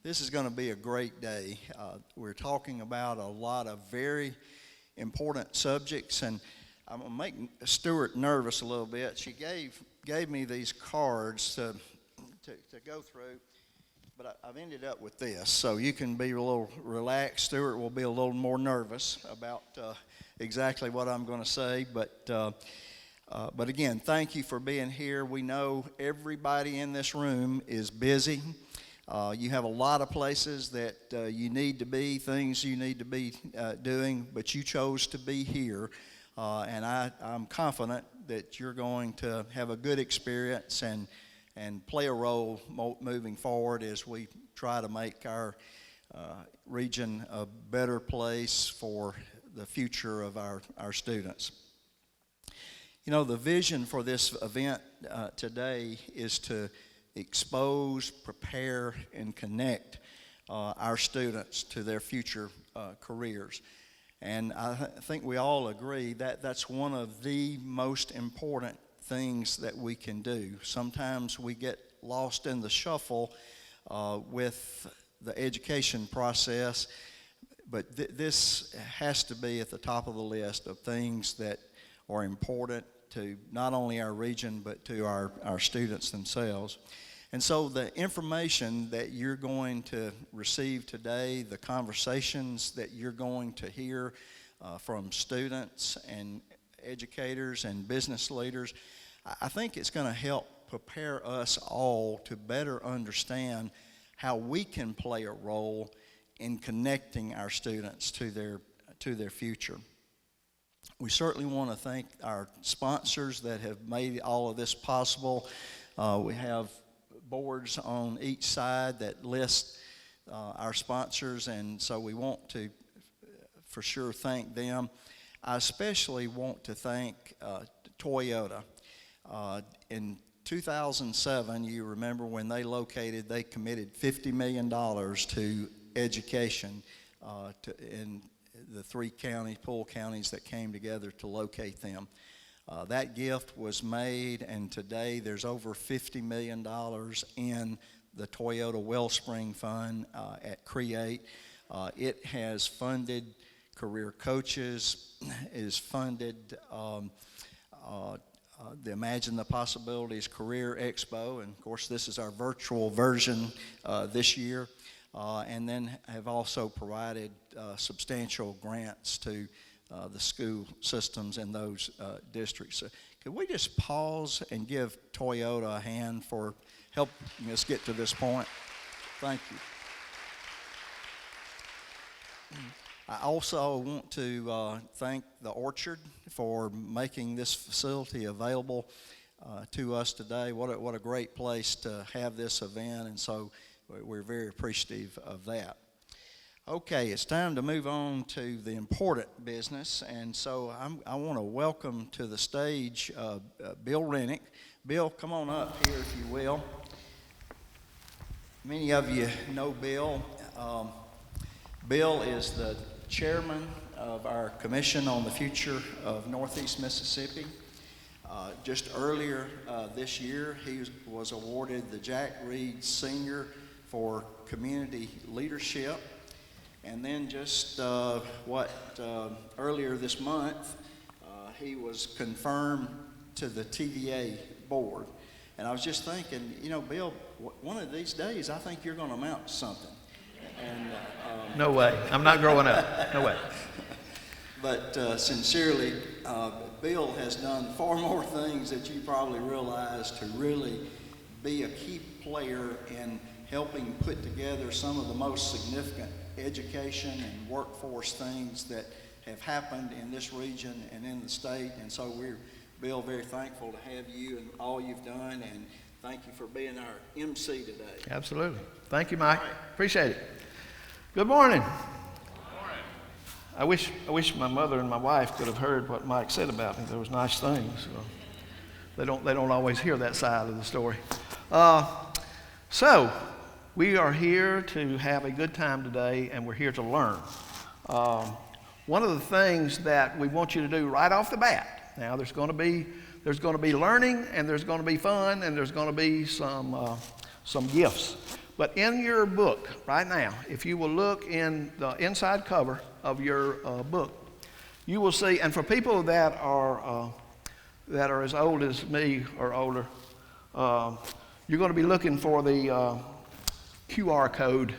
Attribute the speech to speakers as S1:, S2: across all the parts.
S1: This is going to be a great day. We're talking about a lot of very important subjects, and I'm going to make Stuart nervous a little bit. She gave me these cards to go through, but I've ended up with this, so you can be a little relaxed. Stuart will be a little more nervous about exactly what I'm going to say, but again, thank you for being here. We know everybody in this room is busy. You have a lot of places that you need to be, things you need to be doing, but you chose to be here, and I'm confident that you're going to have a good experience and play a role moving forward as we try to make our region a better place for the future of our students. You know, the vision for this event today is to expose, prepare, and connect our students to their future careers. And I think we all agree that that's one of the most important things that we can do. Sometimes we get lost in the shuffle with the education process, but this has to be at the top of the list of things that are important to not only our region but to our students themselves. And so the information that you're going to receive today, the conversations that you're going to hear from students and educators and business leaders, I think it's going to help prepare us all to better understand how we can play a role in connecting our students to their future. We certainly want to thank our sponsors that have made all of this possible. We have boards on each side that list our sponsors, and so we want to for sure thank them. I especially want to thank Toyota. In 2007, you remember when they committed $50 million to education in the three Poole counties that came together to locate them. That gift was made, and today there's over $50 million in the Toyota Wellspring Fund at Create. It has funded career coaches, is funded the Imagine the Possibilities Career Expo, and of course this is our virtual version this year, and then have also provided substantial grants to the school systems in those districts. So could we just pause and give Toyota a hand for helping us get to this point? Thank you. I also want to thank the Orchard for making this facility available to us today. What a great place to have this event, and so we're very appreciative of that. Okay, it's time to move on to the important business, and so I want to welcome to the stage Bill Rennick. Bill, come on up here if you will. Many of you know Bill. Bill is the chairman of our Commission on the Future of Northeast Mississippi. Just earlier this year, he was awarded the Jack Reed Senior for Community Leadership. And then just earlier this month, he was confirmed to the TVA board. And I was just thinking, you know, Bill, one of these days, I think you're going to amount to something. And
S2: no way. I'm not growing up. No way.
S1: But sincerely, Bill has done far more things that you probably realize to really be a key player in helping put together some of the most significant education and workforce things that have happened in this region and in the state. And so we're, Bill, very thankful to have you and all you've done, and thank you for being our MC today.
S2: Absolutely. Thank you, Mike. Right. Appreciate it. Good morning. I wish my mother and my wife could have heard what Mike said about me. There was nice things. They don't always hear that side of the story. So we are here to have a good time today, and we're here to learn. One of the things that we want you to do right off the bat. Now there's going to be learning, and there's going to be fun, and there's going to be some gifts. But in your book right now, if you will look in the inside cover of your book, you will see, and for people that are as old as me or older, you're going to be looking for the QR code.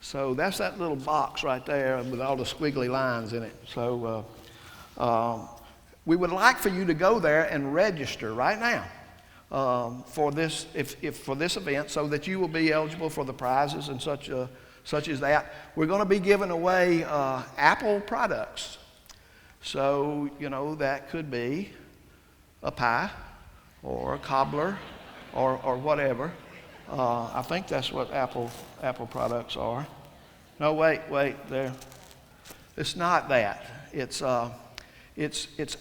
S2: So that's that little box right there with all the squiggly lines in it. So we would like for you to go there and register right now for this, for this event, so that you will be eligible for the prizes and such as that. We're going to be giving away Apple products. So, that could be a pie or a cobbler or whatever. I think that's what Apple products are. No, wait, there. It's not that. It's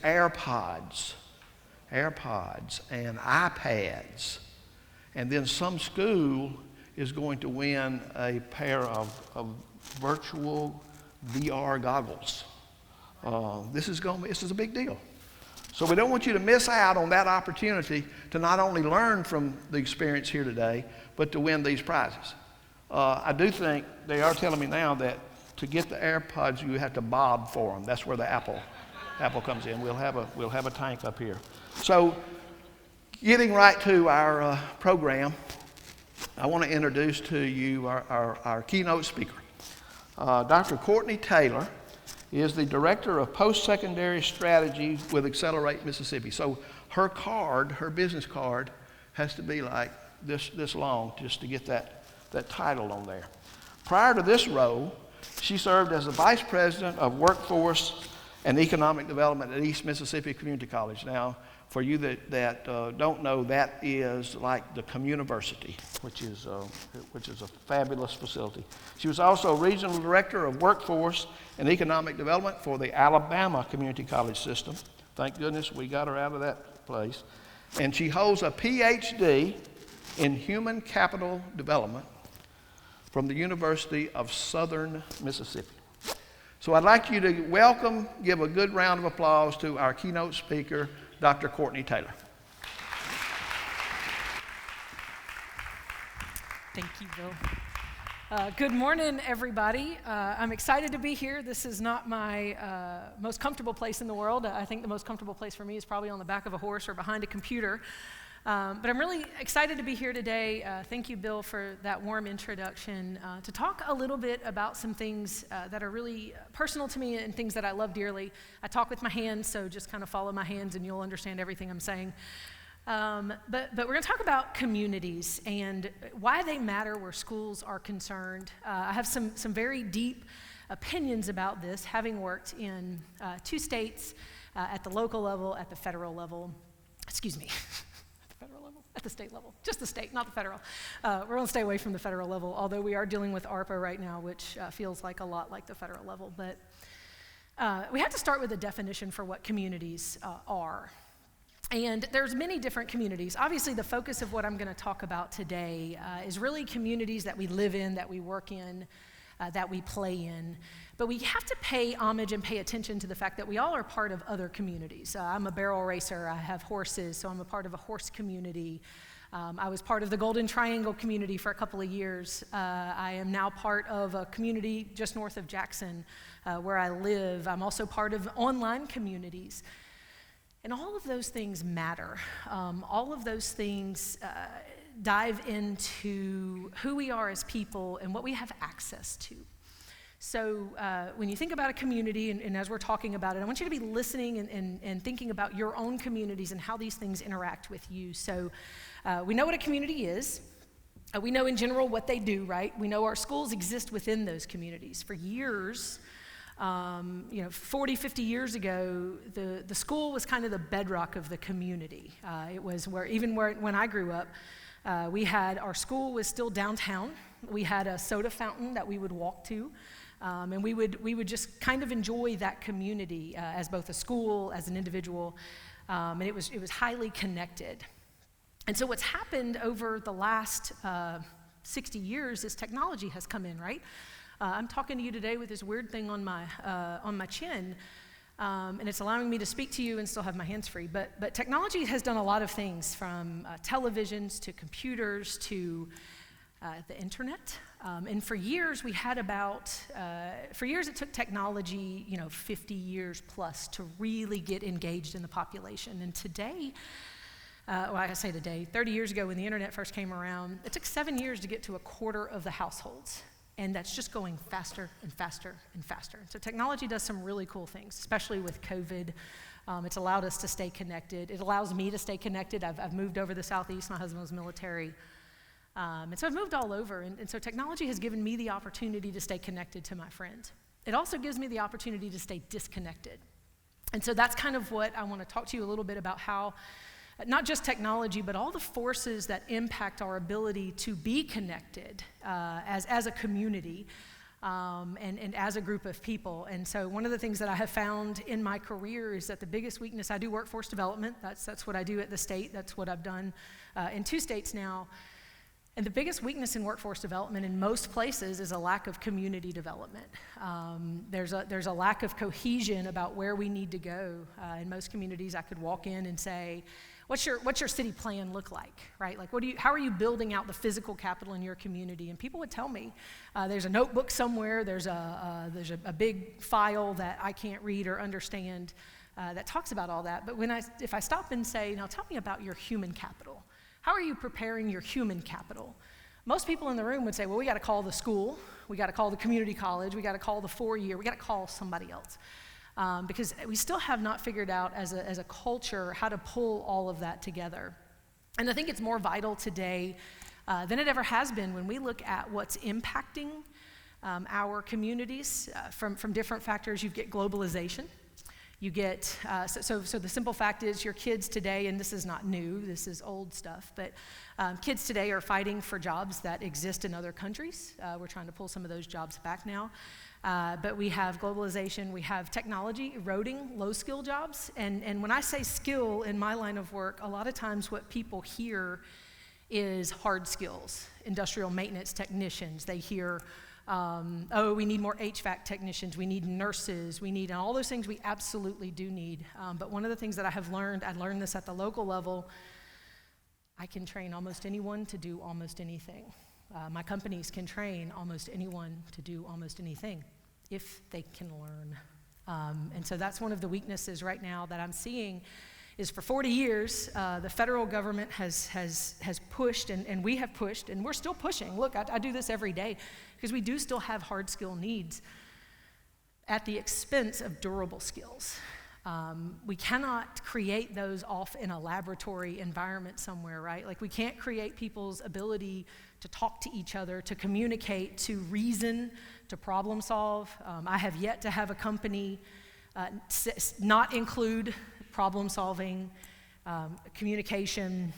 S2: AirPods and iPads, and then some school is going to win a pair of virtual VR goggles. This is a big deal. So we don't want you to miss out on that opportunity to not only learn from the experience here today, but to win these prizes. I do think they are telling me now that to get the AirPods, you have to bob for them. That's where the Apple comes in. We'll have a tank up here. So, getting right to our program, I want to introduce to you our keynote speaker. Dr. Courtney Taylor is the Director of Post-Secondary Strategy with Accelerate Mississippi. So her business card, has to be like this long just to get that title on there. Prior to this role, she served as the Vice President of Workforce and Economic Development at East Mississippi Community College. Now, for you that don't know, that is like the communiversity, which is a fabulous facility. She was also Regional Director of Workforce and Economic Development for the Alabama Community College System. Thank goodness we got her out of that place. And she holds a PhD in Human Capital Development from the University of Southern Mississippi. So I'd like you to give a good round of applause to our keynote speaker, Dr. Courtney Taylor.
S3: Thank you, Bill. Good morning, everybody. I'm excited to be here. This is not my most comfortable place in the world. I think the most comfortable place for me is probably on the back of a horse or behind a computer. But I'm really excited to be here today. Thank you, Bill, for that warm introduction, to talk a little bit about some things that are really personal to me and things that I love dearly. I talk with my hands, so just kind of follow my hands and you'll understand everything I'm saying. But we're going to talk about communities and why they matter where schools are concerned. I have some very deep opinions about this, having worked in 2 states at the local level, at the federal level. Excuse me. At the state level, just the state, not the federal. We're going to stay away from the federal level, although we are dealing with ARPA right now, which feels like a lot like the federal level. But we have to start with a definition for what communities are. And there's many different communities. Obviously, the focus of what I'm going to talk about today is really communities that we live in, that we work in, that we play in. But we have to pay homage and pay attention to the fact that we all are part of other communities. I'm a barrel racer. I have horses, so I'm a part of a horse community. I was part of the Golden Triangle community for a couple of years. I am now part of a community just north of Jackson where I live. I'm also part of online communities. And all of those things matter. All of those things dive into who we are as people and what we have access to. So when you think about a community, and as we're talking about it, I want you to be listening and thinking about your own communities and how these things interact with you. So we know what a community is. We know in general what they do, right? We know our schools exist within those communities. For years, 40, 50 years ago, the school was kind of the bedrock of the community. It was when I grew up, our school was still downtown. We had a soda fountain that we would walk to. And we would just kind of enjoy that community as both a school, as an individual, and it was highly connected. And so what's happened over the last 60 years is technology has come in, right? I'm talking to you today with this weird thing on my chin, and it's allowing me to speak to you and still have my hands free. But technology has done a lot of things, from televisions to computers to the internet. And for years, we had for years it took technology, 50 years plus to really get engaged in the population. And today, I say today, 30 years ago when the internet first came around, it took 7 years to get to a quarter of the households. And that's just going faster and faster and faster. So technology does some really cool things, especially with COVID. It's allowed us to stay connected. It allows me to stay connected. I've moved over the Southeast. My husband was military. And so I've moved all over. And so technology has given me the opportunity to stay connected to my friends. It also gives me the opportunity to stay disconnected. And so that's kind of what I want to talk to you a little bit about, how not just technology, but all the forces that impact our ability to be connected as a community and as a group of people. And so one of the things that I have found in my career is that the biggest weakness, I do workforce development. That's what I do at the state. That's what I've done in 2 states now. And the biggest weakness in workforce development in most places is a lack of community development. There's a lack of cohesion about where we need to go. In most communities, I could walk in and say, What's your city plan look like, right? Like, how are you building out the physical capital in your community? And people would tell me, there's a notebook somewhere, there's a big file that I can't read or understand that talks about all that. But if I stop and say, now tell me about your human capital. How are you preparing your human capital? Most people in the room would say, well, we got to call the school, we got to call the community college, we got to call the 4-year, we got to call somebody else. Because we still have not figured out as a culture how to pull all of that together. And I think it's more vital today than it ever has been when we look at what's impacting our communities from different factors. You get globalization. You get, so the simple fact is your kids today, and this is not new, this is old stuff, but kids today are fighting for jobs that exist in other countries. We're trying to pull some of those jobs back now. But we have globalization, we have technology eroding low-skill jobs. And when I say skill in my line of work, a lot of times what people hear is hard skills, industrial maintenance technicians. They hear, we need more HVAC technicians, we need nurses, and all those things we absolutely do need. But one of the things that I learned this at the local level, I can train almost anyone to do almost anything. My companies can train almost anyone to do almost anything if they can learn. And so that's one of the weaknesses right now that I'm seeing is for 40 years, the federal government has pushed, and we have pushed, and we're still pushing. Look, I do this every day because we do still have hard skill needs at the expense of durable skills. We cannot create those off in a laboratory environment somewhere, right? Like we can't create people's ability to talk to each other, to communicate, to reason, to problem solve. I have yet to have a company not include problem solving, communication.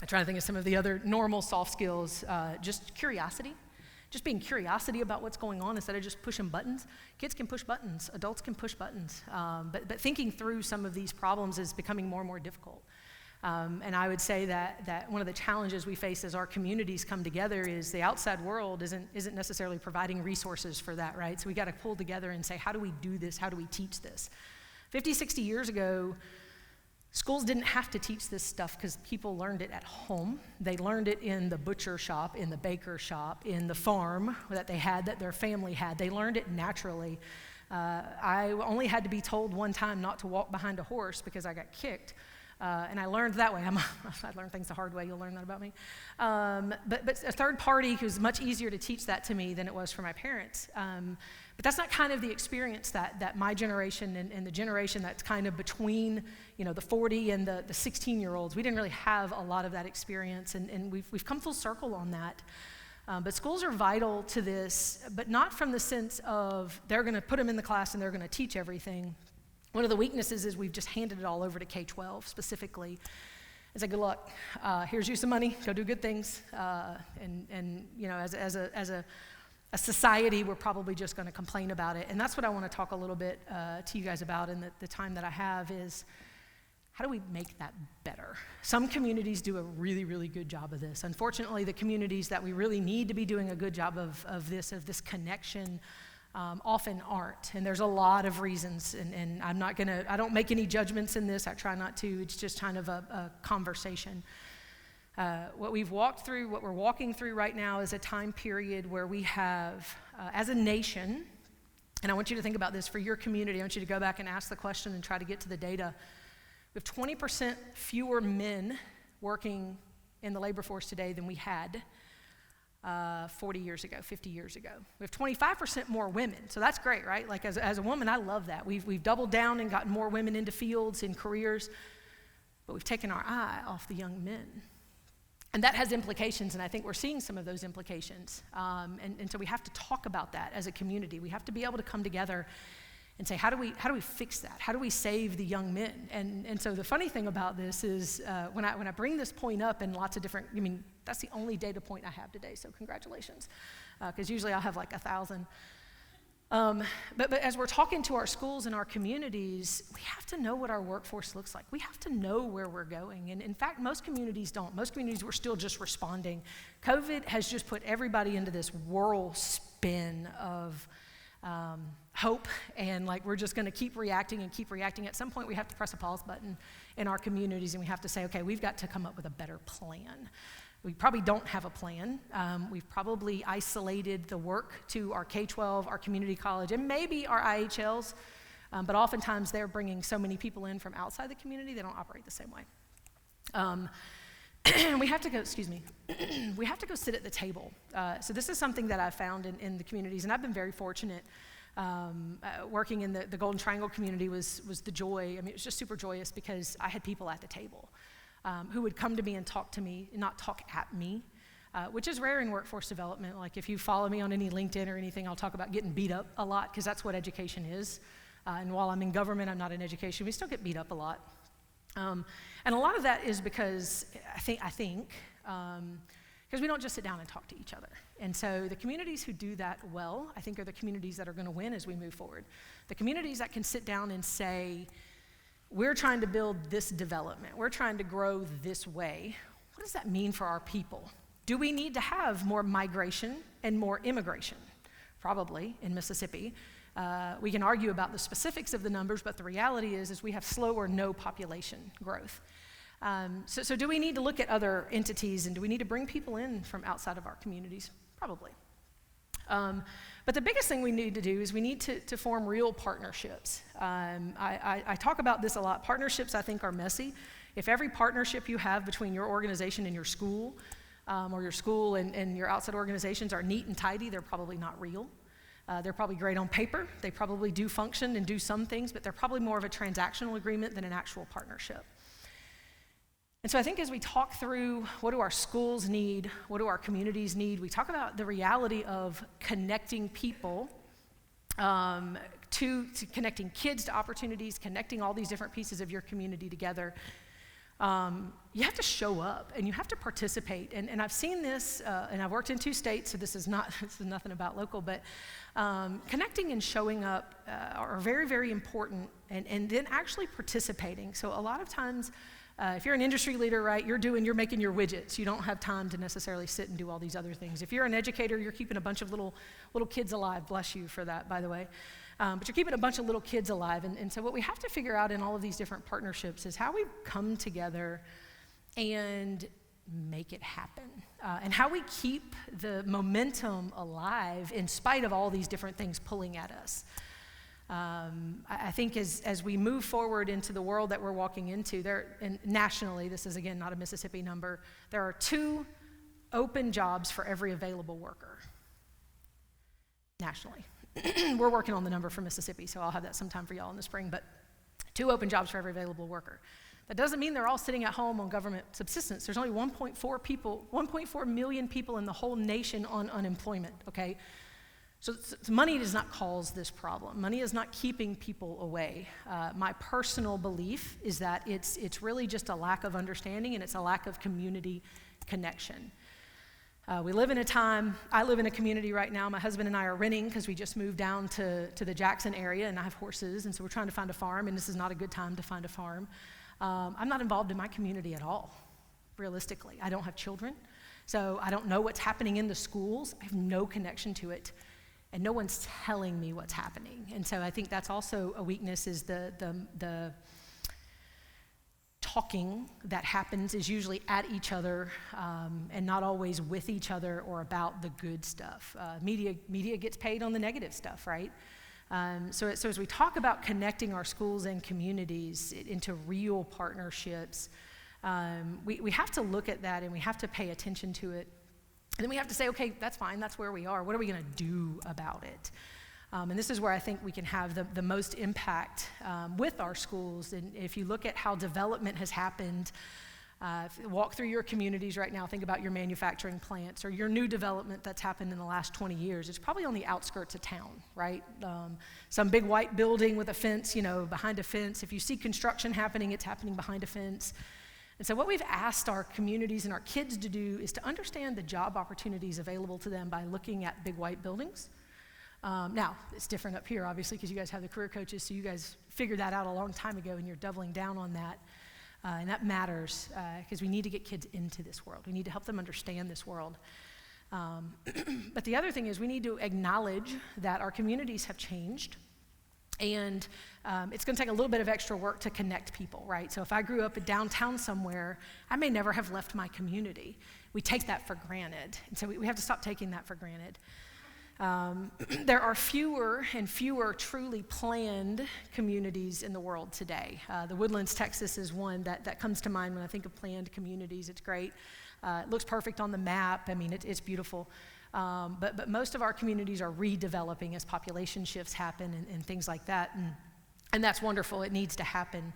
S3: I'm trying to think of some of the other normal soft skills, just curiosity. Just being curiosity about what's going on instead of just pushing buttons. Kids can push buttons, adults can push buttons, but thinking through some of these problems is becoming more and more difficult. And I would say that one of the challenges we face as our communities come together is the outside world isn't necessarily providing resources for that, right? So we got to pull together and say, how do we do this? How do we teach this? 50, 60 years ago, schools didn't have to teach this stuff because people learned it at home. They learned it in the butcher shop, in the baker shop, in the farm that their family had. They learned it naturally. I only had to be told one time not to walk behind a horse because I got kicked. And I learned that way. I learned things the hard way. You'll learn that about me. But a third party who's much easier to teach that to me than it was for my parents. But that's not kind of the experience that my generation and the generation that's kind of between, the 40 and the 16-year-olds. We didn't really have a lot of that experience, and we've come full circle on that. But schools are vital to this, but not from the sense of they're going to put them in the class and they're going to teach everything. One of the weaknesses is we've just handed it all over to K-12 specifically. It's like, good luck. Here's you some money. Go do good things. As a society, we're probably just going to complain about it. And that's what I want to talk a little bit to you guys about in the time that I have is how do we make that better? Some communities do a really, really good job of this. Unfortunately, the communities that we really need to be doing a good job of this connection often aren't, and there's a lot of reasons, and I don't make any judgments in this, I try not to, it's just kind of a conversation. What we've walked through, what we're walking through right now is a time period where we have, as a nation, and I want you to think about this for your community. I want you to go back and ask the question and try to get to the data. We have 20% fewer men working in the labor force today than we had 40 years ago, 50 years ago. We have 25% more women, so that's great, right? Like as a woman, I love that. We've doubled down and gotten more women into fields and careers, but we've taken our eye off the young men. And that has implications, and I think we're seeing some of those implications. And so we have to talk about that as a community. We have to be able to come together and say, how do we fix that? How do we save the young men? And so the funny thing about this is when I bring this point up in lots of different, that's the only data point I have today, so congratulations, because usually I'll have like 1,000. But as we're talking to our schools and our communities, we have to know what our workforce looks like. We have to know where we're going. And in fact, most communities don't. Most communities, we're still just responding. COVID has just put everybody into this whirlspin of hope, and like we're just going to keep reacting and keep reacting. At some point, we have to press a pause button in our communities, and we have to say, okay, we've got to come up with a better plan. We probably don't have a plan. We've probably isolated the work to our K-12, our community college, and maybe our IHLs, but oftentimes they're bringing so many people in from outside the community, they don't operate the same way. We have to go, we have to go sit at the table. So this is something that I found in the communities, and I've been very fortunate. Working in the Golden Triangle community was the joy. It was just super joyous because I had people at the table who would come to me and talk to me, and not talk at me, which is rare in workforce development. Like if you follow me on any LinkedIn or anything, I'll talk about getting beat up a lot, because that's what education is. And while I'm in government, I'm not in education. We still get beat up a lot. And a lot of that is because I think because we don't just sit down and talk to each other. And so the communities who do that well, I think, are the communities that are going to win as we move forward. The communities that can sit down and say, we're trying to build this development, we're trying to grow this way. What does that mean for our people? Do we need to have more migration and more immigration? Probably in Mississippi. We can argue about the specifics of the numbers, but the reality is we have slow or no population growth. So do we need to look at other entities, and do we need to bring people in from outside of our communities? Probably. But the biggest thing we need to do is we need to form real partnerships. I talk about this a lot. Partnerships, I think, are messy. If every partnership you have between your organization and your school, or your school and your outside organizations are neat and tidy, they're probably not real. They're probably great on paper. They probably do function and do some things, but they're probably more of a transactional agreement than an actual partnership. And so I think as we talk through what do our schools need, what do our communities need, we talk about the reality of connecting people to connecting kids to opportunities, connecting all these different pieces of your community together. You have to show up and you have to participate. And I've seen this, and I've worked in 2 states, so this is nothing about local, but connecting and showing up are very, very important, and then actually participating. So a lot of times, if you're an industry leader, right, you're making your widgets. You don't have time to necessarily sit and do all these other things. If you're an educator, you're keeping a bunch of little kids alive. Bless you for that, by the way. But you're keeping a bunch of little kids alive. And so what we have to figure out in all of these different partnerships is how we come together and make it happen. And how we keep the momentum alive in spite of all these different things pulling at us. I think as we move forward into the world that we're walking into, and nationally, this is again not a Mississippi number, there are 2 open jobs for every available worker. Nationally. We're working on the number for Mississippi, so I'll have that sometime for y'all in the spring, but 2 open jobs for every available worker. That doesn't mean they're all sitting at home on government subsistence. There's only 1.4 million people in the whole nation on unemployment, okay? So money does not cause this problem. Money is not keeping people away. My personal belief is that it's really just a lack of understanding, and it's a lack of community connection. We live in a time, I live in a community right now. My husband and I are renting because we just moved down to the Jackson area, and I have horses, and so we're trying to find a farm, and this is not a good time to find a farm. I'm not involved in my community at all, realistically. I don't have children, so I don't know what's happening in the schools. I have no connection to it. And no one's telling me what's happening. And so I think that's also a weakness, is the talking that happens is usually at each other and not always with each other or about the good stuff. Media gets paid on the negative stuff, right? So as we talk about connecting our schools and communities into real partnerships, we have to look at that and we have to pay attention to it. And then we have to say, okay, that's fine, that's where we are. What are we going to do about it? And this is where I think we can have the most impact with our schools. And if you look at how development has happened, walk through your communities right now, think about your manufacturing plants or your new development that's happened in the last 20 years. It's probably on the outskirts of town, right? Some big white building with a fence, behind a fence. If you see construction happening, it's happening behind a fence. And so what we've asked our communities and our kids to do is to understand the job opportunities available to them by looking at big white buildings. Now, it's different up here, obviously, because you guys have the career coaches, so you guys figured that out a long time ago, and you're doubling down on that. And that matters, because we need to get kids into this world. We need to help them understand this world. But the other thing is we need to acknowledge that our communities have changed, and it's going to take a little bit of extra work to connect people, right? So if I grew up in downtown somewhere, I may never have left my community. We take that for granted, and so we have to stop taking that for granted. There are fewer and fewer truly planned communities in the world today. The Woodlands, Texas is one that comes to mind when I think of planned communities. It's great. It looks perfect on the map. I mean, it's beautiful. But most of our communities are redeveloping as population shifts happen and things like that. And that's wonderful. It needs to happen.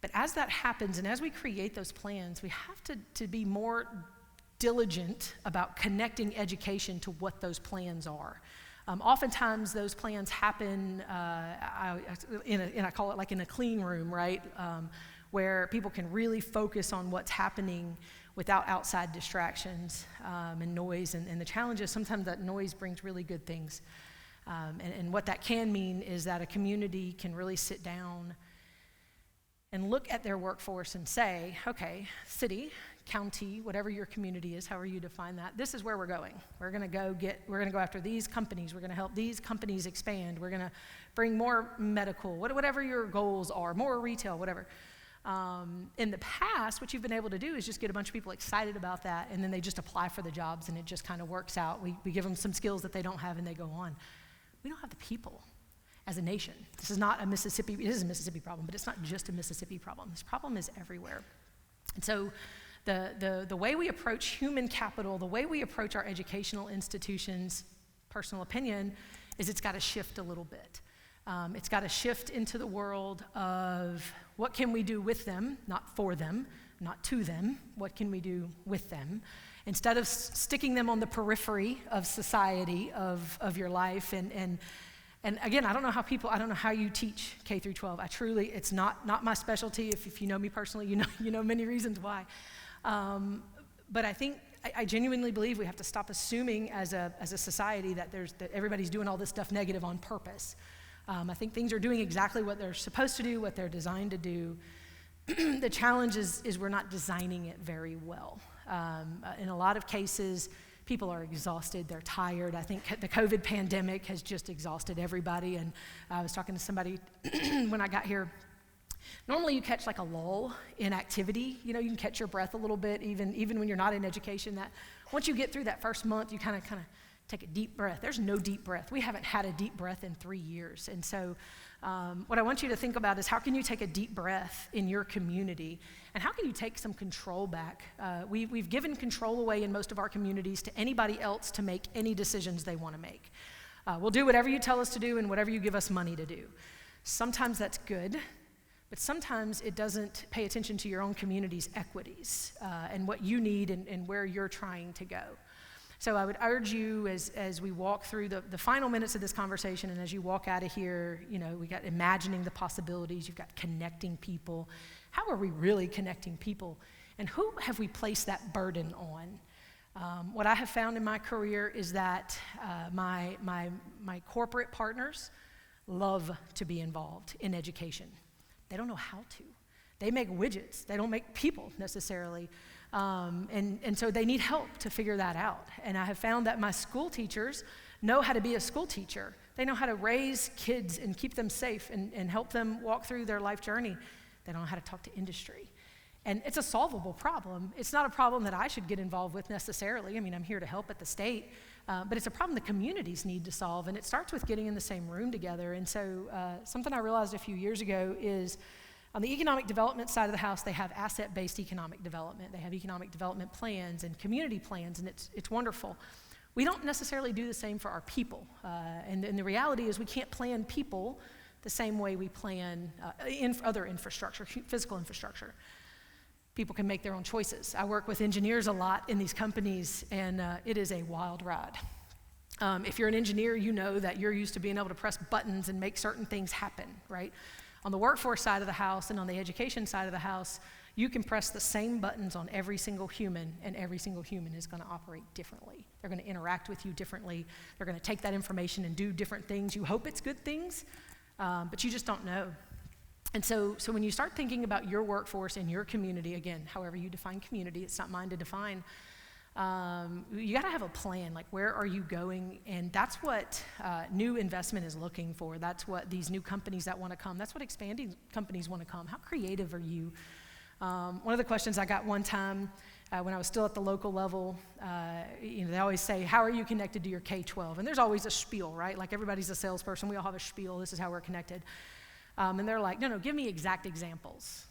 S3: But as that happens and as we create those plans, we have to be more diligent about connecting education to what those plans are. Oftentimes those plans happen I call it like in a clean room, right? Where people can really focus on what's happening without outside distractions and noise. And the challenge is sometimes that noise brings really good things. And what that can mean is that a community can really sit down and look at their workforce and say, okay, city, county, whatever your community is, however you define that, this is where we're going. We're gonna go after these companies. We're gonna help these companies expand. We're gonna bring more medical, whatever your goals are, more retail, whatever. In the past, what you've been able to do is just get a bunch of people excited about that, and then they just apply for the jobs, and it just kind of works out. We give them some skills that they don't have, and they go on. We don't have the people as a nation. This is not a Mississippi, it is a Mississippi problem, but it's not just a Mississippi problem. This problem is everywhere. And so the way we approach human capital, the way we approach our educational institutions, personal opinion, is it's got to shift a little bit. It's got to shift into the world of what can we do with them, not for them, not to them, what can we do with them? Instead of sticking them on the periphery of society, of your life, and again, I don't know how you teach K through 12. It's not my specialty. If you know me personally, you know many reasons why. But I genuinely believe we have to stop assuming as a society that everybody's doing all this stuff negative on purpose. I think things are doing exactly what they're supposed to do, what they're designed to do. The challenge is we're not designing it very well. In a lot of cases, people are exhausted, they're tired. I think the COVID pandemic has just exhausted everybody. And I was talking to somebody when I got here. Normally you catch like a lull in activity. You can catch your breath a little bit, even when you're not in education. That once you get through that first month, you kind of take a deep breath. There's no deep breath. We haven't had a deep breath in 3 years. And so what I want you to think about is how can you take a deep breath in your community, and how can you take some control back? We've given control away in most of our communities to anybody else to make any decisions they want to make. We'll do whatever you tell us to do and whatever you give us money to do. Sometimes that's good, but sometimes it doesn't pay attention to your own community's equities and what you need and where you're trying to go. So I would urge you as we walk through the final minutes of this conversation, and as you walk out of here, we got imagining the possibilities, you've got connecting people. How are we really connecting people? And who have we placed that burden on? What I have found in my career is that my corporate partners love to be involved in education. They don't know how to. They make widgets. They don't make people necessarily. And so they need help to figure that out. And I have found that my school teachers know how to be a school teacher. They know how to raise kids and keep them safe and help them walk through their life journey. They don't know how to talk to industry. And it's a solvable problem. It's not a problem that I should get involved with necessarily. I mean, I'm here to help at the state, but it's a problem the communities need to solve, and it starts with getting in the same room together. And so something I realized a few years ago is on the economic development side of the house, they have asset-based economic development. They have economic development plans and community plans, and it's wonderful. We don't necessarily do the same for our people, and the reality is we can't plan people the same way we plan other infrastructure, physical infrastructure. People can make their own choices. I work with engineers a lot in these companies, and it is a wild ride. If you're an engineer, you know that you're used to being able to press buttons and make certain things happen, right? On the workforce side of the house and on the education side of the house, you can press the same buttons on every single human, and every single human is going to operate differently. They're going to interact with you differently. They're going to take that information and do different things. You hope it's good things, but you just don't know. And so when you start thinking about your workforce and your community, again, however you define community, it's not mine to define, you got to have a plan, like where are you going? And that's what new investment is looking for. That's what these new companies that want to come, that's what expanding companies want to come. How creative are you? One of the questions I got one time when I was still at the local level, they always say, how are you connected to your K-12? And there's always a spiel, right? Like everybody's a salesperson. We all have a spiel. This is how we're connected. And they're like, no, give me exact examples.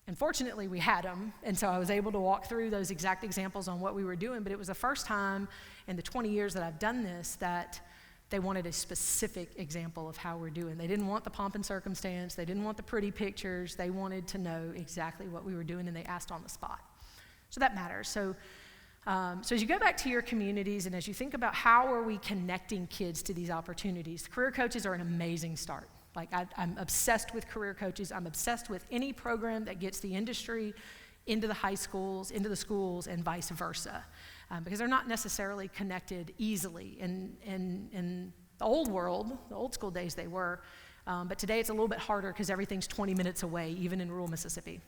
S3: And fortunately, we had them, and so I was able to walk through those exact examples on what we were doing, but it was the first time in the 20 years that I've done this that they wanted a specific example of how we're doing. They didn't want the pomp and circumstance. They didn't want the pretty pictures. They wanted to know exactly what we were doing, and they asked on the spot. So that matters. So as you go back to your communities and as you think about how are we connecting kids to these opportunities, career coaches are an amazing start. Like I'm obsessed with career coaches. I'm obsessed with any program that gets the industry into the high schools, into the schools, and vice versa, because they're not necessarily connected easily. In the old world, the old school days they were, but today it's a little bit harder because everything's 20 minutes away, even in rural Mississippi.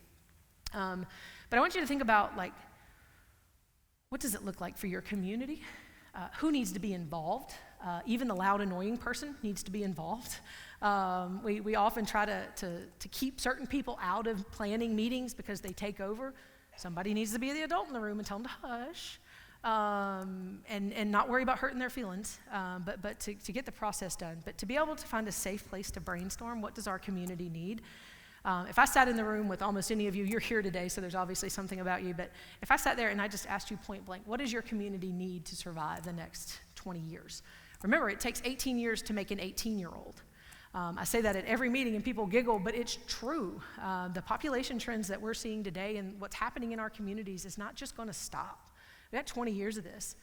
S3: But I want you to think about, like, what does it look like for your community? Who needs to be involved? Even the loud, annoying person needs to be involved. We often try to keep certain people out of planning meetings because they take over. Somebody needs to be the adult in the room and tell them to hush, and not worry about hurting their feelings, but to get the process done. But to be able to find a safe place to brainstorm, what does our community need? If I sat in the room with almost any of you, you're here today, so there's obviously something about you, but if I sat there and I just asked you point blank, what does your community need to survive the next 20 years? Remember, it takes 18 years to make an 18-year-old. I say that at every meeting and people giggle, but it's true. The population trends that we're seeing today and what's happening in our communities is not just going to stop. We got 20 years of this.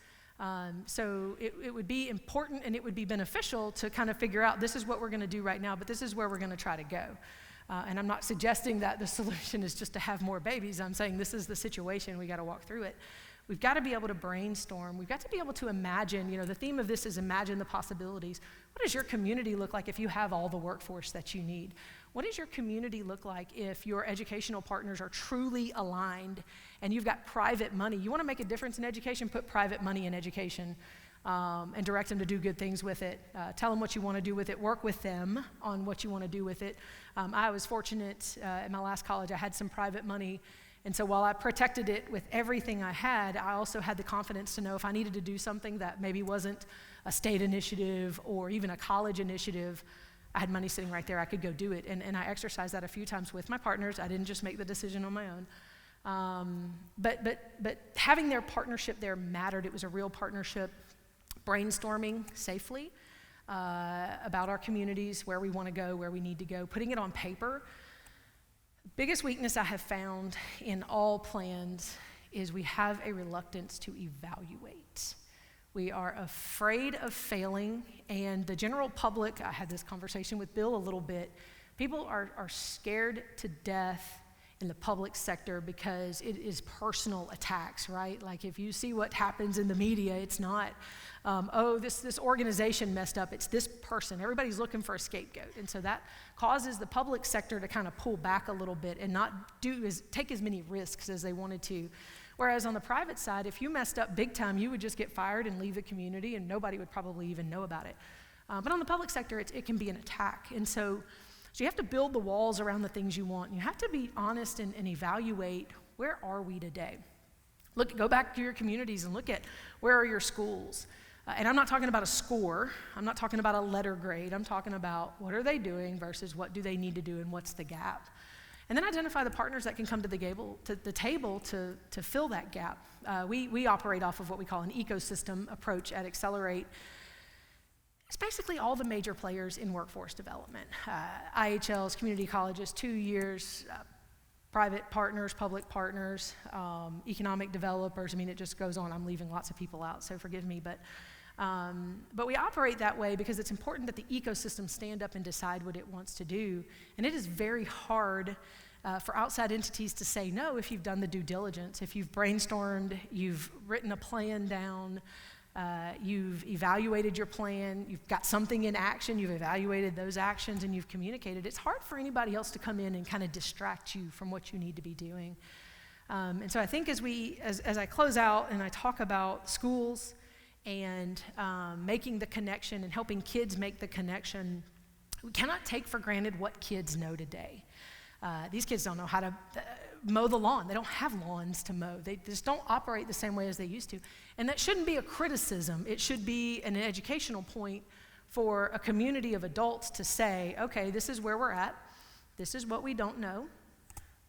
S3: So it would be important and it would be beneficial to kind of figure out this is what we're going to do right now, but this is where we're going to try to go. And I'm not suggesting that the solution is just to have more babies. I'm saying this is the situation. We got to walk through it. We've got to be able to brainstorm. We've got to be able to imagine. The theme of this is imagine the possibilities. What does your community look like if you have all the workforce that you need? What does your community look like if your educational partners are truly aligned and you've got private money? You want to make a difference in education, put private money in education and direct them to do good things with it. Tell them what you want to do with it. Work with them on what you want to do with it. I was fortunate at my last college. I had some private money. And so while I protected it with everything I had, I also had the confidence to know if I needed to do something that maybe wasn't a state initiative or even a college initiative, I had money sitting right there. I could go do it. And I exercised that a few times with my partners. I didn't just make the decision on my own. But having their partnership there mattered. It was a real partnership. Brainstorming safely about our communities, where we want to go, where we need to go, putting it on paper. Biggest weakness I have found in all plans is we have a reluctance to evaluate. We are afraid of failing, and the general public, I had this conversation with Bill a little bit, people are scared to death in the public sector because it is personal attacks, right? Like if you see what happens in the media, it's not, this organization messed up, it's this person. Everybody's looking for a scapegoat. And so that causes the public sector to kind of pull back a little bit and not take as many risks as they wanted to. Whereas on the private side, if you messed up big time, you would just get fired and leave the community and nobody would probably even know about it. But on the public sector, it can be an attack. And so So you have to build the walls around the things you want. You have to be honest and evaluate, where are we today? Go back to your communities and look at, where are your schools? And I'm not talking about a score. I'm not talking about a letter grade. I'm talking about, what are they doing versus what do they need to do and what's the gap? And then identify the partners that can come to the table to fill that gap. We operate off of what we call an ecosystem approach at Accelerate. It's basically all the major players in workforce development. IHLs, community colleges, 2 years, private partners, public partners, economic developers. I mean, it just goes on. I'm leaving lots of people out, so forgive me. But we operate that way because it's important that the ecosystem stand up and decide what it wants to do. And it is very hard for outside entities to say no if you've done the due diligence, if you've brainstormed, you've written a plan down, you've evaluated your plan, you've got something in action, you've evaluated those actions, and you've communicated. It's hard for anybody else to come in and kind of distract you from what you need to be doing. And so I think as I close out and I talk about schools and making the connection and helping kids make the connection, we cannot take for granted what kids know today. These kids don't know how to mow the lawn. They don't have lawns to mow. They just don't operate the same way as they used to. And that shouldn't be a criticism. It should be an educational point for a community of adults to say, okay, this is where we're at. This is what we don't know.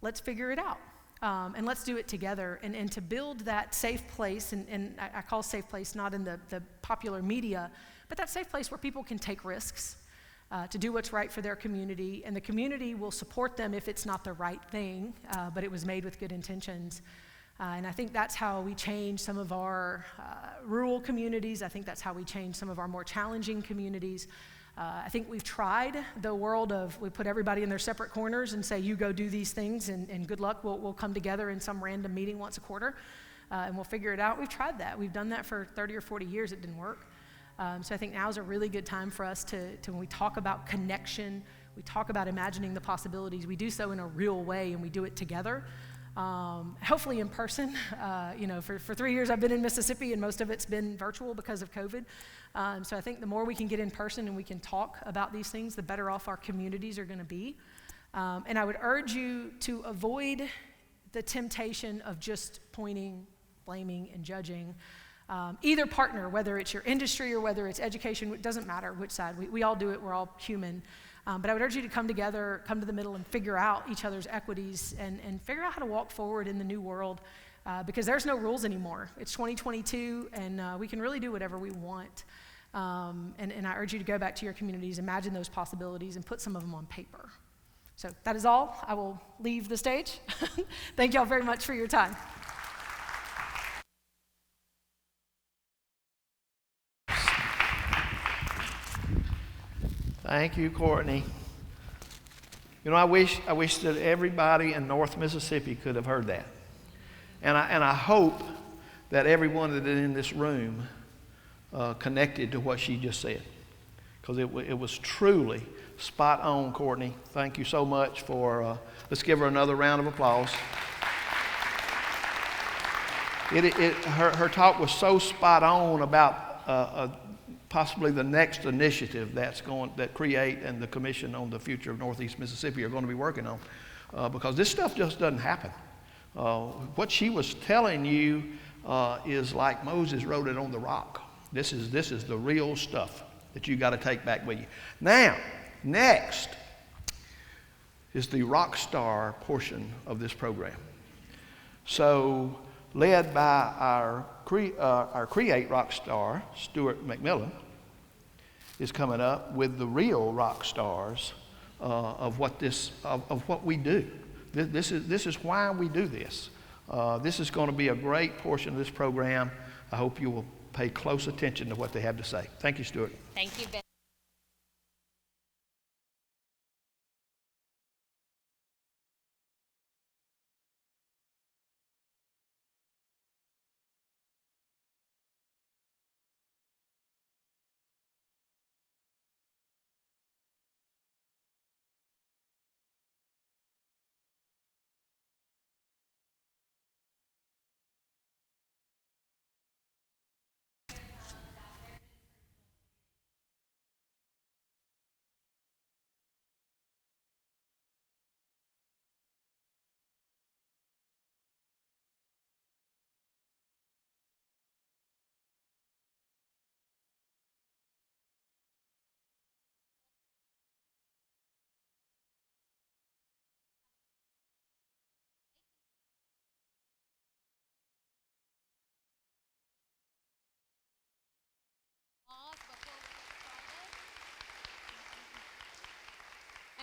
S3: Let's figure it out. And let's do it together. And to build that safe place, and I call safe place not in the popular media, but that safe place where people can take risks, to do what's right for their community, and the community will support them if it's not the right thing, but it was made with good intentions. And I think that's how we change some of our rural communities. I think that's how we change some of our more challenging communities. I think we've tried the world of, we put everybody in their separate corners and say, you go do these things, and good luck, we'll come together in some random meeting once a quarter, and we'll figure it out. We've tried that. We've done that for 30 or 40 years. It didn't work. So I think now is a really good time for us to when we talk about connection, we talk about imagining the possibilities, we do so in a real way, and we do it together, hopefully in person. For 3 years I've been in Mississippi, and most of it's been virtual because of COVID. So I think the more we can get in person and we can talk about these things, the better off our communities are going to be. And I would urge you to avoid the temptation of just pointing, blaming, and judging. Either partner, whether it's your industry or whether it's education, it doesn't matter which side. We all do it. We're all human. But I would urge you to come together, come to the middle, and figure out each other's equities and figure out how to walk forward in the new world, because there's no rules anymore. It's 2022, and we can really do whatever we want. And I urge you to go back to your communities, imagine those possibilities, and put some of them on paper. So that is all. I will leave the stage. Thank you all very much for your time.
S2: Thank you, Courtney. You know, I wish that everybody in North Mississippi could have heard that. And I hope that everyone that is in this room connected to what she just said, because it was truly spot on, Courtney. Thank you so much for, let's give her another round of applause. Her talk was so spot on about possibly the next initiative that CREATE and the Commission on the Future of Northeast Mississippi are going to be working on, because this stuff just doesn't happen. What she was telling you is like Moses wrote it on the rock. This is the real stuff that you got to take back with you. Now, next is the rock star portion of this program. So, led by our CREATE rock star, Stuart McMillan, is coming up with the real rock stars of what we do. This is why we do this. This is going to be a great portion of this program. I hope you will pay close attention to what they have to say. Thank you, Stuart.
S4: Thank you, Ben.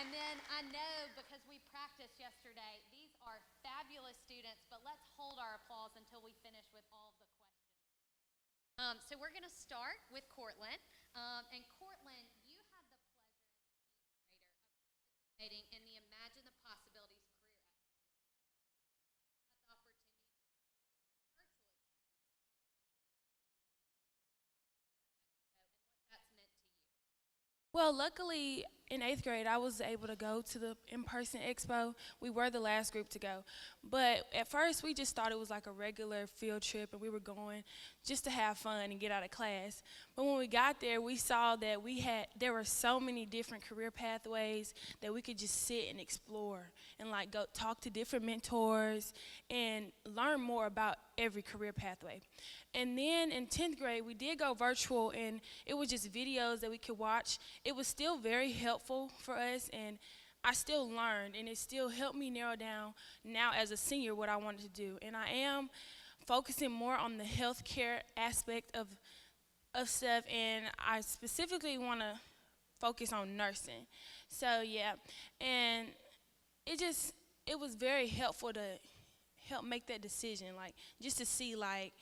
S4: And then I know, because we practiced yesterday, these are fabulous students, but let's hold our applause until we finish with all of the questions. So we're going to start with Courtland. And Courtland, you had the pleasure as an 8th grader of participating in the Imagine the Possibilities Career Expo. You had the opportunity to participate in virtual experience and what that's meant to you.
S5: Well, luckily in 8th grade, I was able to go to the in-person expo. We were the last group to go. But at first, we just thought it was like a regular field trip, and we were going just to have fun and get out of class. But when we got there, we saw that there were so many different career pathways that we could just sit and explore and like go talk to different mentors and learn more about every career pathway. And then in 10th grade, we did go virtual, and it was just videos that we could watch. It was still very helpful for us, and I still learned, and it still helped me narrow down now as a senior what I wanted to do. And I am focusing more on the healthcare aspect of stuff, and I specifically want to focus on nursing. So yeah, and it was very helpful to help make that decision, like just to see like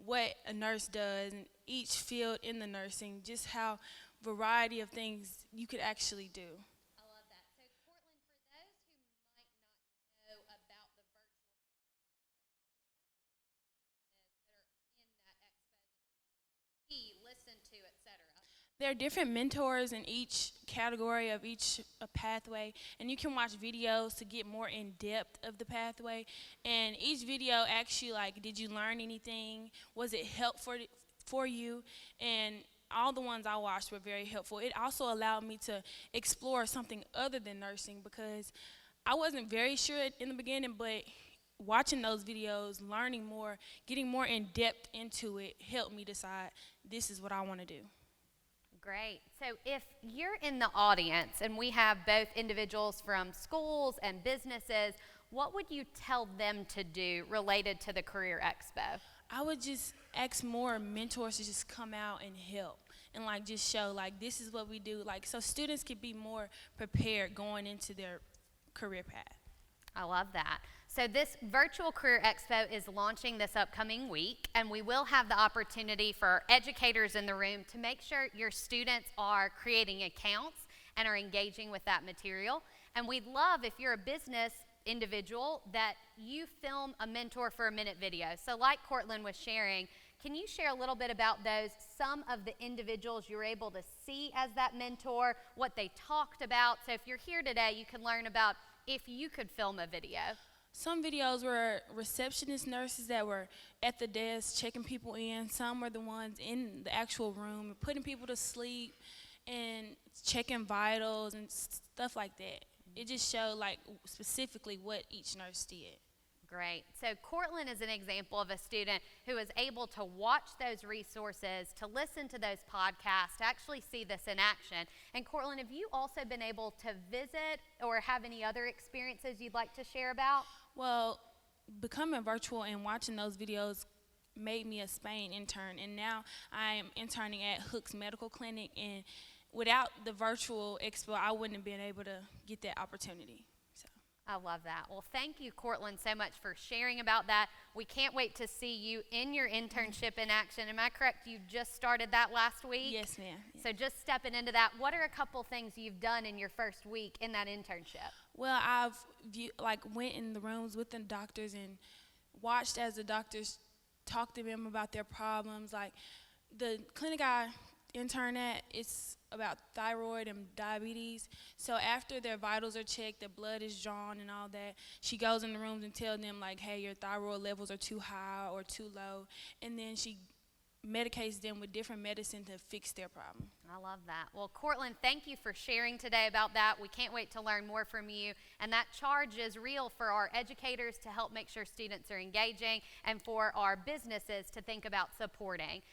S5: what a nurse does in each field in the nursing, just how variety of things you could actually do.
S4: I love that. So, Courtland, for those who might not know about the virtual that are in that expo that you can see, listen to, etc.?
S5: There are different mentors in each category of each pathway, and you can watch videos to get more in depth of the pathway. And each video asks you, like, did you learn anything? Was it helpful for you? And all the ones I watched were very helpful. It also allowed me to explore something other than nursing, because I wasn't very sure in the beginning, but watching those videos, learning more, getting more in depth into it helped me decide this is what I want to do.
S4: Great. So if you're in the audience and we have both individuals from schools and businesses, what would you tell them to do related to the Career Expo?
S5: I would just ask more mentors to just come out and help and like just show like this is what we do, like so students could be more prepared going into their career path.
S4: I love that. So this virtual Career Expo is launching this upcoming week, and we will have the opportunity for educators in the room to make sure your students are creating accounts and are engaging with that material. And we'd love, if you're a business individual, that you film a mentor for a minute video. So like Courtland was sharing, can you share a little bit about those, some of the individuals you're able to see as that mentor, what they talked about? So if you're here today, you can learn about if you could film a video.
S5: Some videos were receptionist nurses that were at the desk checking people in. Some were the ones in the actual room putting people to sleep and checking vitals and stuff like that. It just showed like specifically what each nurse did.
S4: Great. So Courtland is an example of a student who is able to watch those resources, to listen to those podcasts, to actually see this in action. And Courtland, have you also been able to visit or have any other experiences you'd like to share about?
S5: Well, becoming virtual and watching those videos made me a Spain intern, and now I am interning at Hook's Medical Clinic, and without the virtual expo, I wouldn't have been able to get that opportunity.
S4: I love that. Well, thank you, Courtland, so much for sharing about that. We can't wait to see you in your internship in action. Am I correct? You just started that last week?
S5: Yes, ma'am. Yeah.
S4: So just stepping into that, what are a couple things you've done in your first week in that internship?
S5: Well, I've went in the rooms with the doctors and watched as the doctors talk to them about their problems. Like the clinic I intern at, it's about thyroid and diabetes. So after their vitals are checked, their blood is drawn and all that, she goes in the rooms and tells them like, hey, your thyroid levels are too high or too low. And then she medicates them with different medicine to fix their problem.
S4: I love that. Well, Courtland, thank you for sharing today about that. We can't wait to learn more from you. And that charge is real for our educators to help make sure students are engaging and for our businesses to think about supporting.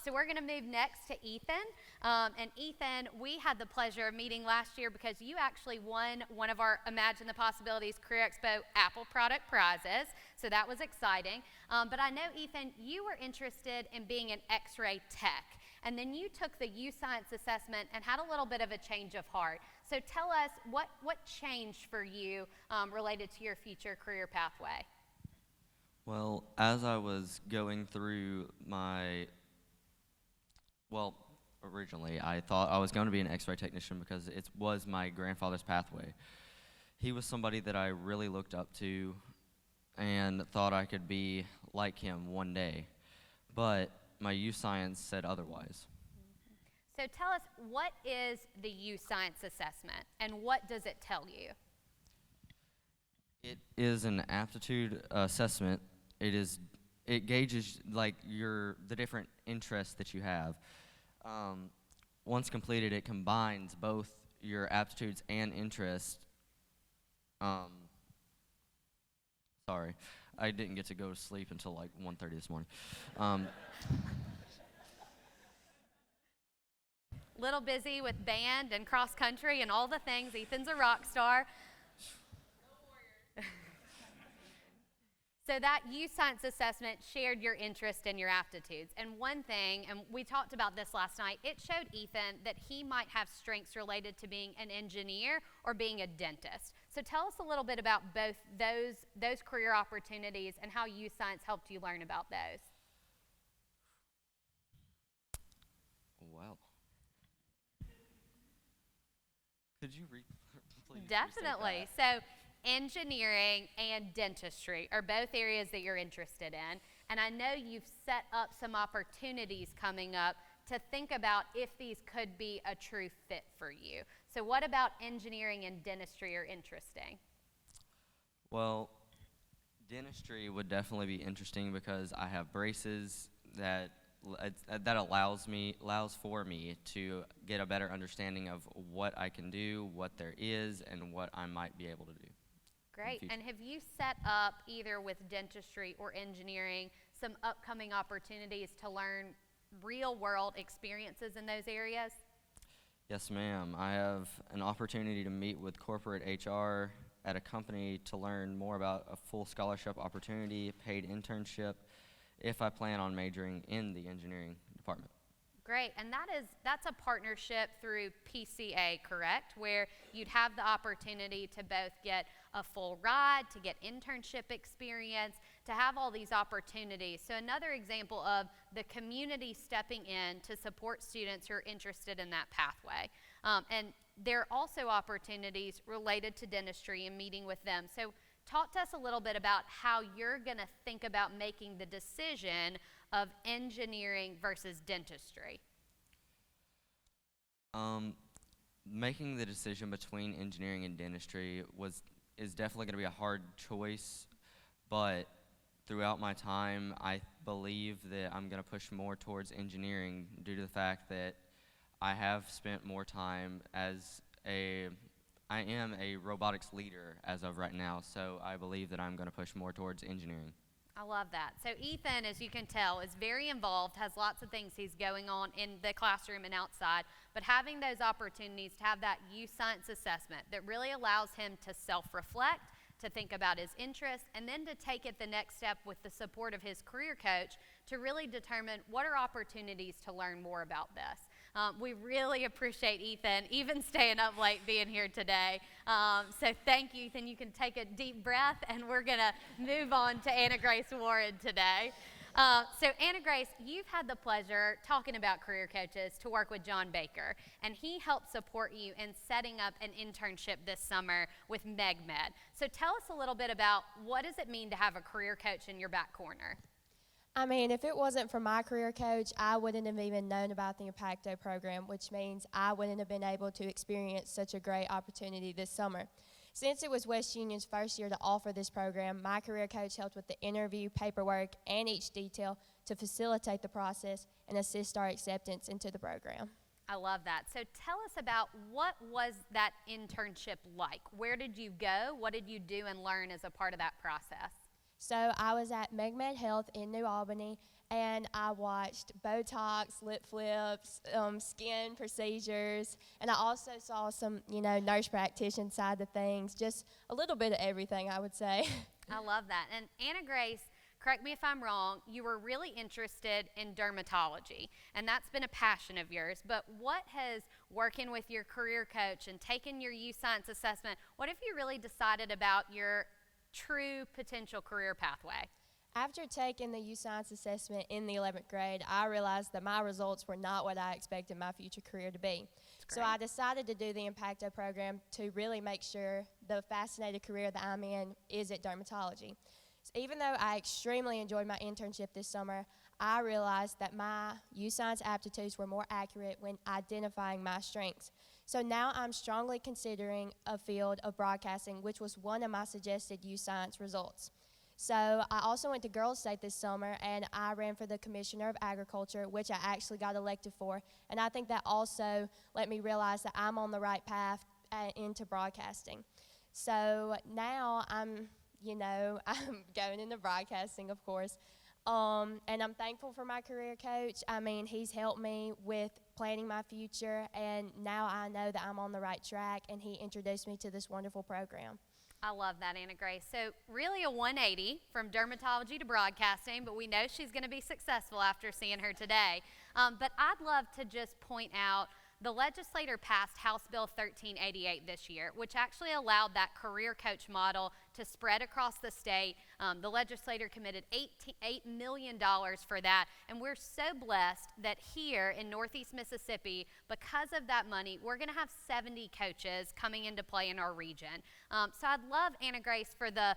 S4: So we're going to move next to Ethan. And Ethan, we had the pleasure of meeting last year because you actually won one of our Imagine the Possibilities Career Expo Apple product prizes. So that was exciting. But I know, Ethan, you were interested in being an X-ray tech. and then you took the U Science assessment and had a little bit of a change of heart. So tell us what changed for you related to your future career pathway.
S6: Well, as I was going through originally I thought I was going to be an X-ray technician because it was my grandfather's pathway. He was somebody that I really looked up to and thought I could be like him one day, but my U Science said otherwise.
S4: So tell us, what is the U Science assessment and what does it tell you?
S6: It is an aptitude assessment. It gauges like the different interests that you have. Once completed, it combines both your aptitudes and interests. Sorry, I didn't get to go to sleep until like 1:30 this morning.
S4: Little busy with band and cross country and all the things. Ethan's a rock star. So that U Science assessment shared your interest and your aptitudes. And one thing, and we talked about this last night, it showed Ethan that he might have strengths related to being an engineer or being a dentist. So tell us a little bit about both those career opportunities and how U Science helped you learn about those.
S6: Wow. Could you please
S4: Definitely. So engineering and dentistry are both areas that you're interested in. And I know you've set up some opportunities coming up to think about if these could be a true fit for you. So what about engineering and dentistry are interesting?
S6: Well, dentistry would definitely be interesting because I have braces that allows for me to get a better understanding of what I can do, what there is, and what I might be able to do.
S4: Great. And have you set up, either with dentistry or engineering, some upcoming opportunities to learn real-world experiences in those areas?
S6: Yes, ma'am. I have an opportunity to meet with corporate HR at a company to learn more about a full scholarship opportunity, paid internship, if I plan on majoring in the engineering department.
S4: Great, and that's a partnership through PCA, correct? Where you'd have the opportunity to both get a full ride, to get internship experience, to have all these opportunities. So another example of the community stepping in to support students who are interested in that pathway. And there are also opportunities related to dentistry and meeting with them. So talk to us a little bit about how you're going to think about making the decision of engineering versus dentistry.
S6: Making the decision between engineering and dentistry is definitely going to be a hard choice, but throughout my time, I believe that I'm going to push more towards engineering due to the fact that I have spent more time I am a robotics leader as of right now, so I believe that I'm going to push more towards engineering.
S4: I love that. So Ethan, as you can tell, is very involved, has lots of things he's going on in the classroom and outside, but having those opportunities to have that U Science assessment that really allows him to self-reflect, to think about his interests, and then to take it the next step with the support of his career coach to really determine what are opportunities to learn more about this. We really appreciate Ethan even staying up late being here today. So thank you, Ethan. You can take a deep breath, and we're going to move on to Anna Grace Warren today. So Anna Grace, you've had the pleasure, talking about career coaches, to work with John Baker, and he helped support you in setting up an internship this summer with MegMed. So tell us a little bit about what does it mean to have a career coach in your back corner?
S7: I mean, if it wasn't for my career coach, I wouldn't have even known about the Impacto program, which means I wouldn't have been able to experience such a great opportunity this summer. Since it was West Union's first year to offer this program, my career coach helped with the interview, paperwork, and each detail to facilitate the process and assist our acceptance into the program.
S4: I love that. So tell us about what was that internship like? Where did you go? What did you do and learn as a part of that process?
S7: So I was at MegMed Health in New Albany, and I watched Botox, lip flips, skin procedures, and I also saw some, nurse practitioner side of things, just a little bit of everything, I would say.
S4: I love that. And Anna Grace correct me if I'm wrong, you were really interested in dermatology, and that's been a passion of yours. But what has working with your career coach and taking your U Science assessment, what have you really decided about your true potential career pathway?
S7: After taking the U Science assessment in the 11th grade, I realized that my results were not what I expected my future career to be. So I decided to do the Impacto program to really make sure the fascinating career that I'm in is at dermatology. So even though I extremely enjoyed my internship this summer, I realized that my U Science aptitudes were more accurate when identifying my strengths. So now I'm strongly considering a field of broadcasting, which was one of my suggested U Science results. So I also went to Girls State this summer, and I ran for the Commissioner of Agriculture, which I actually got elected for. And I think that also let me realize that I'm on the right path into broadcasting. So now I'm going into broadcasting, of course. And I'm thankful for my career coach. I mean, he's helped me with planning my future, and now I know that I'm on the right track, and he introduced me to this wonderful program.
S4: I love that, Anna Grace. So really a 180 from dermatology to broadcasting, but we know she's going to be successful after seeing her today. But I'd love to just point out the legislature passed House Bill 1388 this year, which actually allowed that career coach model to spread across the state. The legislature committed $8 million for that, and we're so blessed that here in Northeast Mississippi, because of that money, we're going to have 70 coaches coming into play in our region. So I'd love, Anna Grace, for the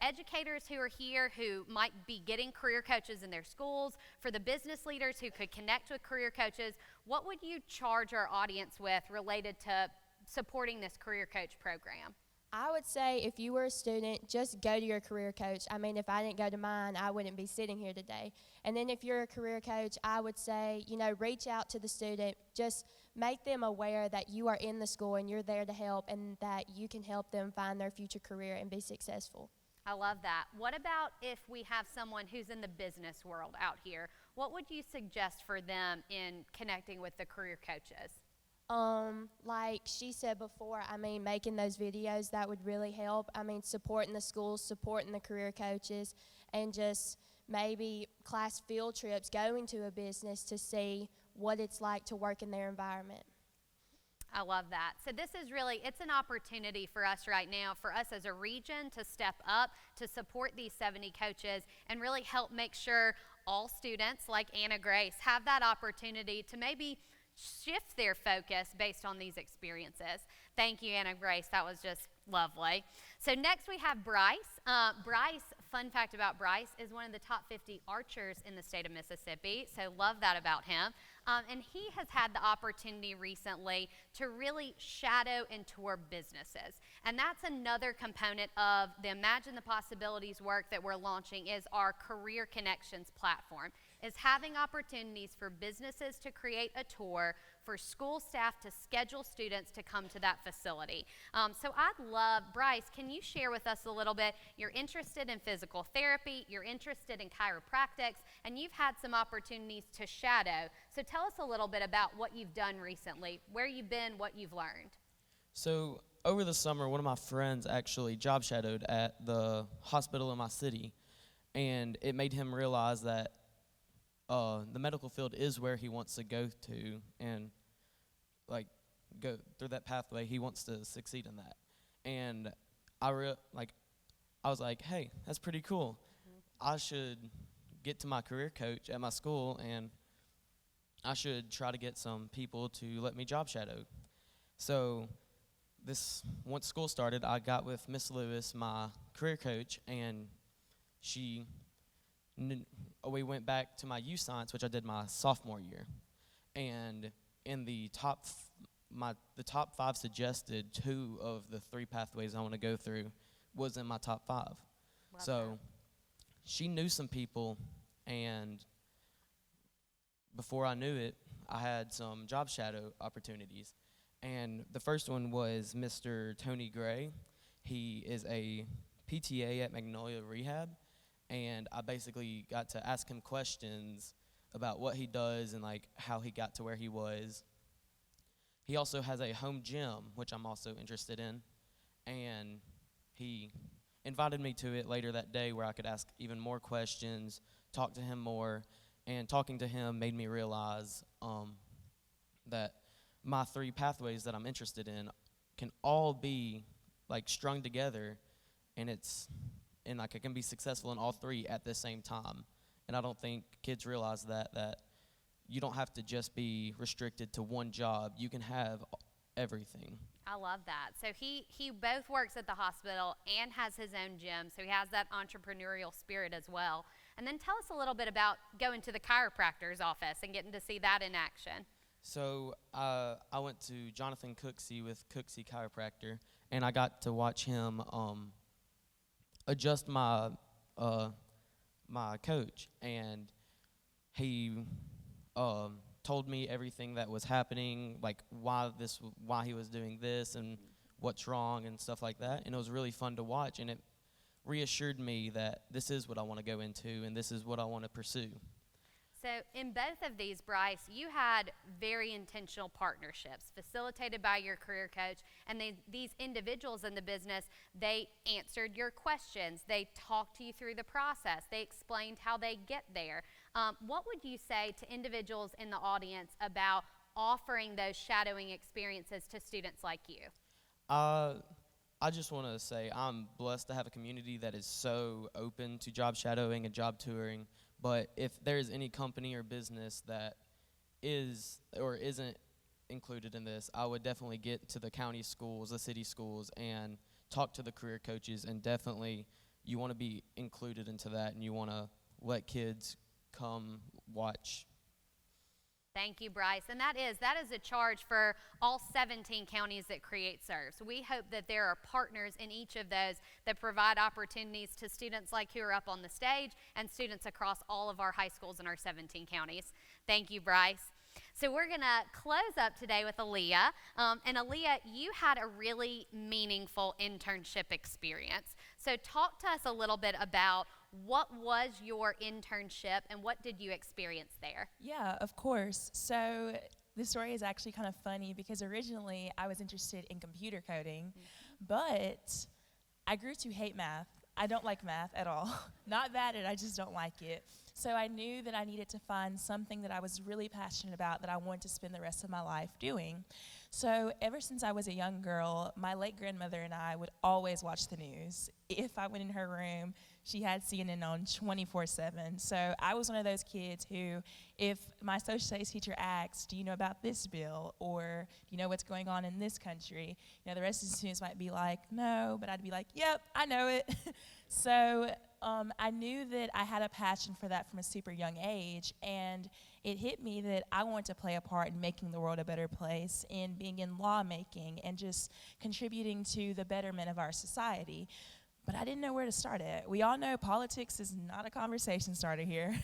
S4: educators who are here who might be getting career coaches in their schools, for the business leaders who could connect with career coaches, what would you charge our audience with related to supporting this career coach program?
S7: I would say if you were a student, just go to your career coach. I mean, if I didn't go to mine, I wouldn't be sitting here today. And then if you're a career coach, I would say, reach out to the student. Just make them aware that you are in the school and you're there to help, and that you can help them find their future career and be successful.
S4: I love that. What about if we have someone who's in the business world out here? What would you suggest for them in connecting with the career coaches?
S7: Like she said before, I mean, making those videos, that would really help. I mean, supporting the schools, supporting the career coaches, and just maybe class field trips, going to a business to see what it's like to work in their environment.
S4: I love that. So this is really, it's an opportunity for us right now, for us as a region to step up, to support these 70 coaches, and really help make sure all students like Anna Grace have that opportunity to maybe shift their focus based on these experiences. Thank you, Anna Grace. That was just lovely. So next we have Bryce. Bryce, fun fact about Bryce, is one of the top 50 archers in the state of Mississippi, so love that about him. And he has had the opportunity recently to really shadow and tour businesses. And that's another component of the Imagine the Possibilities work that we're launching, is our Career Connections platform, is having opportunities for businesses to create a tour, for school staff to schedule students to come to that facility. So I'd love, Bryce, can you share with us a little bit? You're interested in physical therapy, you're interested in chiropractics, and you've had some opportunities to shadow. So tell us a little bit about what you've done recently, where you've been, what you've learned.
S8: So over the summer, one of my friends actually job shadowed at the hospital in my city, and it made him realize that the medical field is where he wants to go to, and go through that pathway. He wants to succeed in that. And I was like, hey, that's pretty cool. I should get to my career coach at my school, and I should try to get some people to let me job shadow. So once school started, I got with Miss Lewis, my career coach, and we went back to my U Science, which I did my sophomore year. And in the top 5 suggested, 2 of the 3 pathways I want to go through was in my top 5. So she knew some people, and before I knew it, I had some job shadow opportunities. And the first one was Mr. Tony Gray. He is a PTA at Magnolia Rehab, and I basically got to ask him questions about what he does and how he got to where he was. He also has a home gym, which I'm also interested in, and he invited me to it later that day where I could ask even more questions, talk to him more, and talking to him made me realize that my 3 pathways that I'm interested in can all be like strung together, and I can be successful in all 3 at the same time. And I don't think kids realize that you don't have to just be restricted to one job. You can have everything.
S4: I love that. So he both works at the hospital and has his own gym, so he has that entrepreneurial spirit as well. And then tell us a little bit about going to the chiropractor's office and getting to see that in action.
S8: So I went to Jonathan Cooksey with Cooksey Chiropractor, and I got to watch him adjust my my coach, and he told me everything that was happening, like why he was doing this and what's wrong and stuff like that. And it was really fun to watch, and it reassured me that this is what I want to go into and this is what I want to pursue.
S4: So in both of these, Bryce, you had very intentional partnerships facilitated by your career coach, and these individuals in the business, they answered your questions. They talked to you through the process. They explained how they get there. What would you say to individuals in the audience about offering those shadowing experiences to students like you?
S8: I just want to say I'm blessed to have a community that is so open to job shadowing and job touring. But if there is any company or business that is or isn't included in this, I would definitely get to the county schools, the city schools, and talk to the career coaches. And definitely you want to be included into that, and you want to let kids come watch.
S4: Thank you, Bryce. And that is a charge for all 17 counties that Create serves. We hope that there are partners in each of those that provide opportunities to students like who are up on the stage and students across all of our high schools in our 17 counties. Thank you, Bryce. So we're going to close up today with Aaliyah. And Aaliyah, you had a really meaningful internship experience. So talk to us a little bit about what was your internship and what did you experience there?
S9: Yeah, of course. So this story is actually kind of funny because originally I was interested in computer coding, but I grew to hate math. I don't like math at all. Not bad at it, I just don't like it. So I knew that I needed to find something that I was really passionate about that I wanted to spend the rest of my life doing. So ever since I was a young girl, my late grandmother and I would always watch the news. If I went in her room, she had CNN on 24/7. So I was one of those kids who, if my social studies teacher asked, do you know about this bill? Or do you know what's going on in this country? You know, the rest of the students might be like, no, but I'd be like, yep, I know it. So I knew that I had a passion for that from a super young age, and it hit me that I wanted to play a part in making the world a better place, in being in lawmaking, and just contributing to the betterment of our society. But I didn't know where to start it. We all know politics is not a conversation starter here.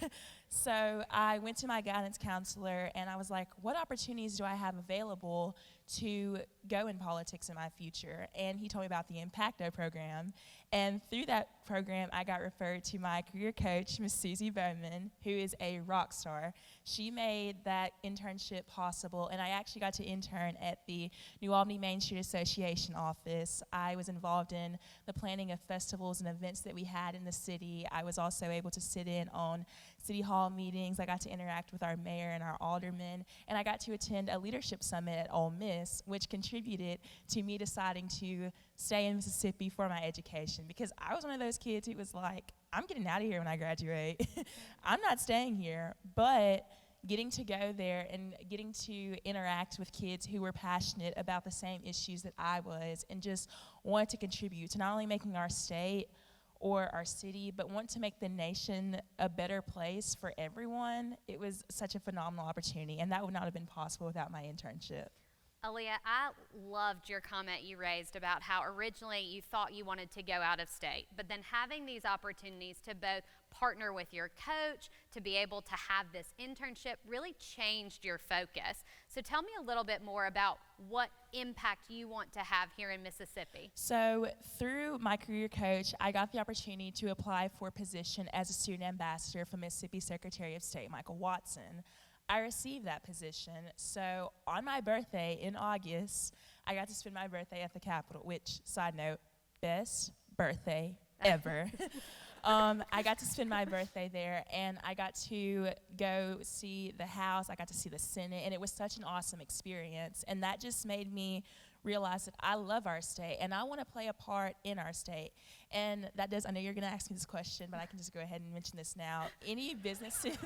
S9: So I went to my guidance counselor and I was like, what opportunities do I have available to go in politics in my future? And he told me about the Impacto program. And through that program, I got referred to my career coach, Miss Susie Bowman, who is a rock star. She made that internship possible, and I actually got to intern at the New Albany Main Street Association office. I was involved in the planning of festivals and events that we had in the city. I was also able to sit in on City Hall meetings. I got to interact with our mayor and our aldermen, and I got to attend a leadership summit at Ole Miss, which contributed to me deciding to stay in Mississippi for my education, because I was one of those kids who was like, I'm getting out of here when I graduate. I'm not staying here. But getting to go there and getting to interact with kids who were passionate about the same issues that I was and just wanted to contribute to not only making our state or our city, but want to make the nation a better place for everyone, it was such a phenomenal opportunity, and that would not have been possible without my internship.
S4: Aaliyah, I loved your comment you raised about how originally you thought you wanted to go out of state, but then having these opportunities to both partner with your coach, to be able to have this internship really changed your focus. So tell me a little bit more about what impact you want to have here in Mississippi.
S9: So through my career coach, I got the opportunity to apply for a position as a student ambassador for Mississippi Secretary of State Michael Watson. I received that position. So on my birthday in August, I got to spend my birthday at the Capitol, which, side note, best birthday ever. I got to spend my birthday there, and I got to go see the house. I got to see the Senate, and it was such an awesome experience. And that just made me realize that I love our state, and I want to play a part in our state. And that does, I know you're going to ask me this question, but I can just go ahead and mention this now. Any businesses,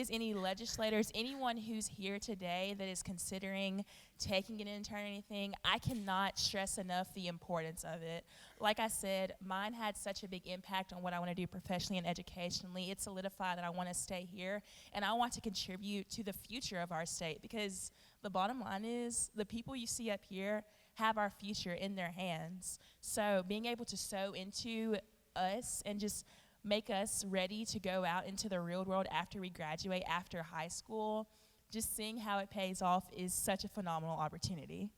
S9: any legislators, anyone who's here today that is considering taking an intern or anything, I cannot stress enough the importance of it. Like I said, mine had such a big impact on what I want to do professionally and educationally. It solidified that I want to stay here, and I want to contribute to the future of our state, because the bottom line is the people you see up here have our future in their hands. So being able to sow into us and just make us ready to go out into the real world after we graduate, after high school, just seeing how it pays off is such a phenomenal opportunity.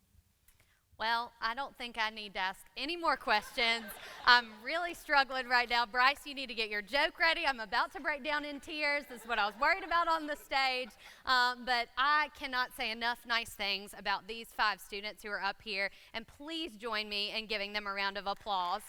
S4: Well, I don't think I need to ask any more questions. I'm really struggling right now. Bryce, you need to get your joke ready. I'm about to break down in tears. This is what I was worried about on the stage. But I cannot say enough nice things about these 5 students who are up here. And please join me in giving them a round of applause.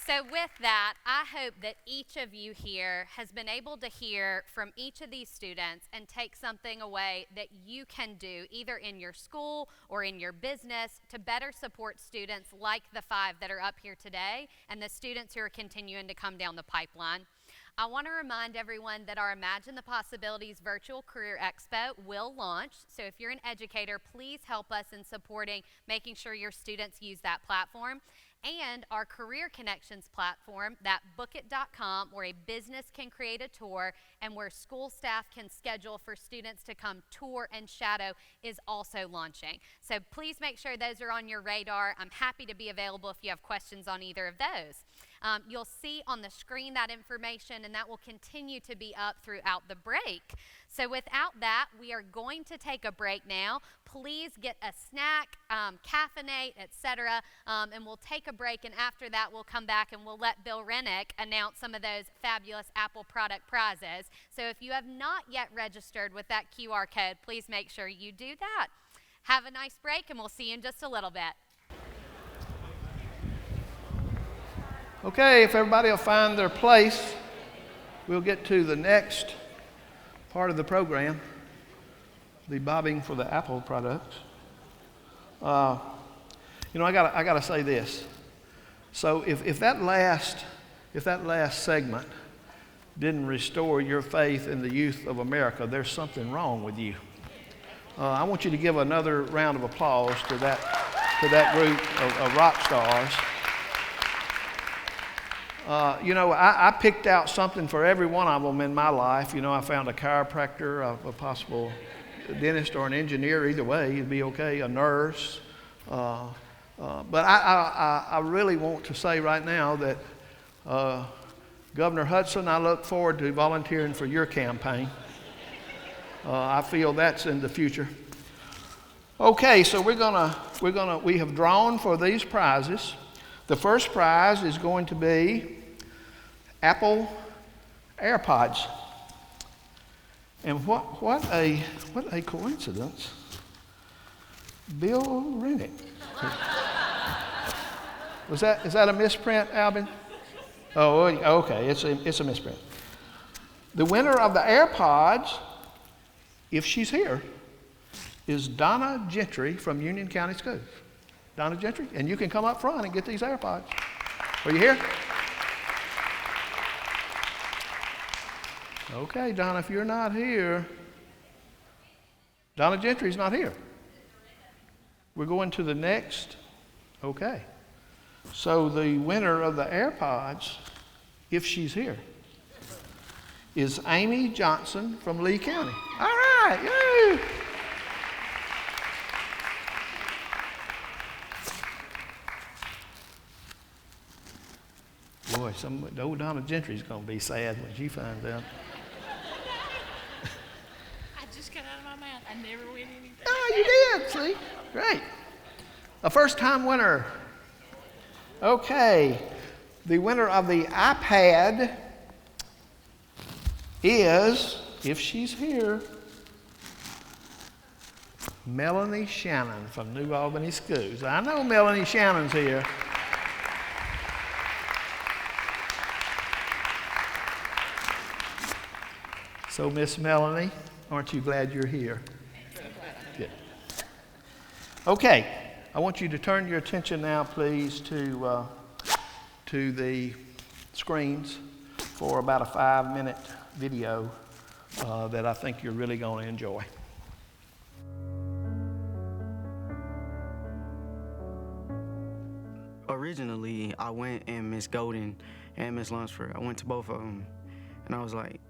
S4: So with that, I hope that each of you here has been able to hear from each of these students and take something away that you can do either in your school or in your business to better support students like the 5 that are up here today and the students who are continuing to come down the pipeline. I want to remind everyone that our Imagine the Possibilities Virtual Career Expo will launch. So if you're an educator, please help us in supporting making sure your students use that platform. And our Career Connections platform, that bookit.com, where a business can create a tour and where school staff can schedule for students to come tour and shadow, is also launching. So please make sure those are on your radar. I'm happy to be available if you have questions on either of those. You'll see on the screen that information, and that will continue to be up throughout the break. So without that, we are going to take a break now. Please get a snack, caffeinate, etc., and we'll take a break, and after that, we'll come back and we'll let Bill Rennick announce some of those fabulous Apple product prizes. So if you have not yet registered with that QR code, please make sure you do that. Have a nice break, and we'll see you in just a little bit.
S2: Okay, if everybody will find their place, we'll get to the next part of the program, the bobbing for the Apple products. I gotta say this. So if that last segment didn't restore your faith in the youth of America, there's something wrong with you. I want you to give another round of applause to that group of rock stars. I picked out something for every one of them in my life. I found a chiropractor, a possible dentist, or an engineer. Either way, it'd be okay, a nurse. But I really want to say right now that Governor Hudson, I look forward to volunteering for your campaign. I feel that's in the future. Okay, so we have drawn for these prizes. The first prize is going to be Apple AirPods. And what a coincidence. Bill Rennick. Is that a misprint, Alvin? Oh, okay, it's a misprint. The winner of the AirPods, if she's here, is Donna Gentry from Union County Schools. Donna Gentry, and you can come up front and get these AirPods. Are you here? Okay, Donna, if you're not here, Donna Gentry's not here. We're going to the next. Okay. So the winner of the AirPods, if she's here, is Amy Johnson from Lee County. All right, yay! Boy, the old Donna Gentry's going to be sad when she finds out.
S10: I just got out of my mouth. I never win anything.
S2: Oh, you did, see? Great. A first-time winner. Okay. The winner of the iPad is, if she's here, Melanie Shannon from New Albany Schools. I know Melanie Shannon's here. So, Miss Melanie, aren't you glad you're here? Good. Okay, I want you to turn your attention now, please, to the screens for about a 5-minute video that I think you're really going to enjoy.
S11: Originally, I went and Miss Golden and Miss Lunsford. I went to both of them, and I was like,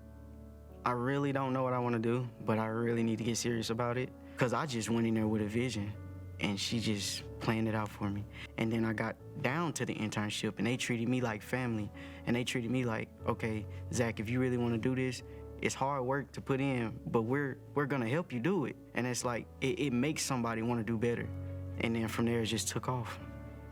S11: I really don't know what I want to do, but I really need to get serious about it. Because I just went in there with a vision, and she just planned it out for me. And then I got down to the internship, and they treated me like family. And they treated me like, okay, Zach, if you really want to do this, it's hard work to put in, but we're going to help you do it. And it's like, it makes somebody want to do better. And then from there, it just took off.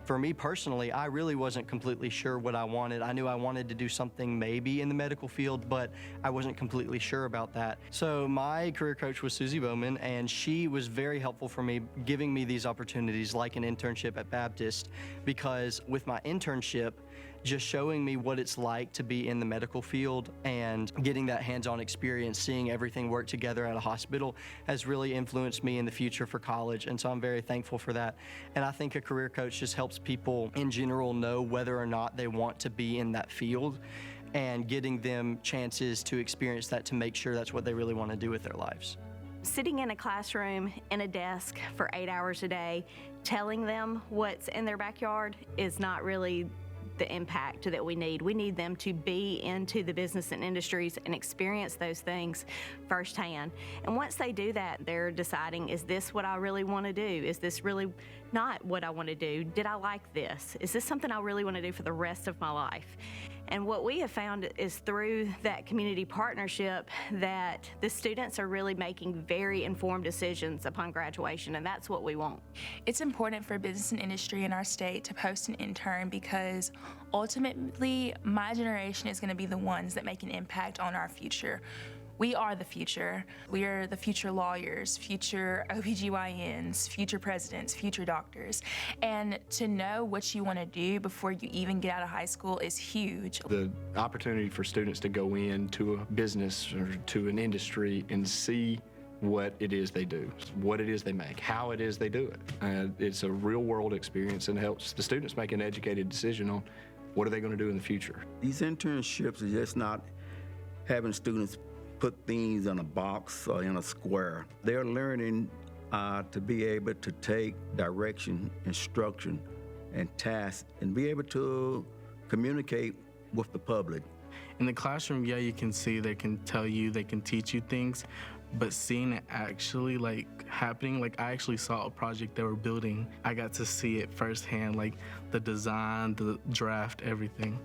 S12: For me personally, I really wasn't completely sure what I wanted. I knew I wanted to do something maybe in the medical field, but I wasn't completely sure about that. So my career coach was Susie Bowman, and she was very helpful for me, giving me these opportunities like an internship at Baptist, because with my internship, just showing me what it's like to be in the medical field and getting that hands-on experience, seeing everything work together at a hospital has really influenced me in the future for college. And so I'm very thankful for that. And I think a career coach just helps people in general know whether or not they want to be in that field, and getting them chances to experience that to make sure that's what they really want to do with their lives.
S13: Sitting in a classroom in a desk for 8 hours a day, telling them what's in their backyard is not really the impact that we need. We need them to be into the business and industries and experience those things firsthand. And once they do that, they're deciding, is this what I really want to do? Is this really not what I want to do? Did I like this? Is this something I really want to do for the rest of my life? And what we have found is through that community partnership that the students are really making very informed decisions upon graduation, and that's what we want.
S9: It's important for business and industry in our state to post an intern because ultimately my generation is going to be the ones that make an impact on our future. We are the future. We are the future lawyers, future OBGYNs, future presidents, future doctors. And to know what you want to do before you even get out of high school is huge.
S14: The opportunity for students to go into a business or to an industry and see what it is they do, what it is they make, how it is they do it. It's a real world experience and helps the students make an educated decision on what are they going to do in the future.
S15: These internships are just not having students put things in a box or in a square. They're learning to be able to take direction, instruction, and tasks, and be able to communicate with the public.
S16: In the classroom, yeah, you can see, they can tell you, they can teach you things, but seeing it actually happening, I actually saw a project they were building. I got to see it firsthand, the design, the draft, everything.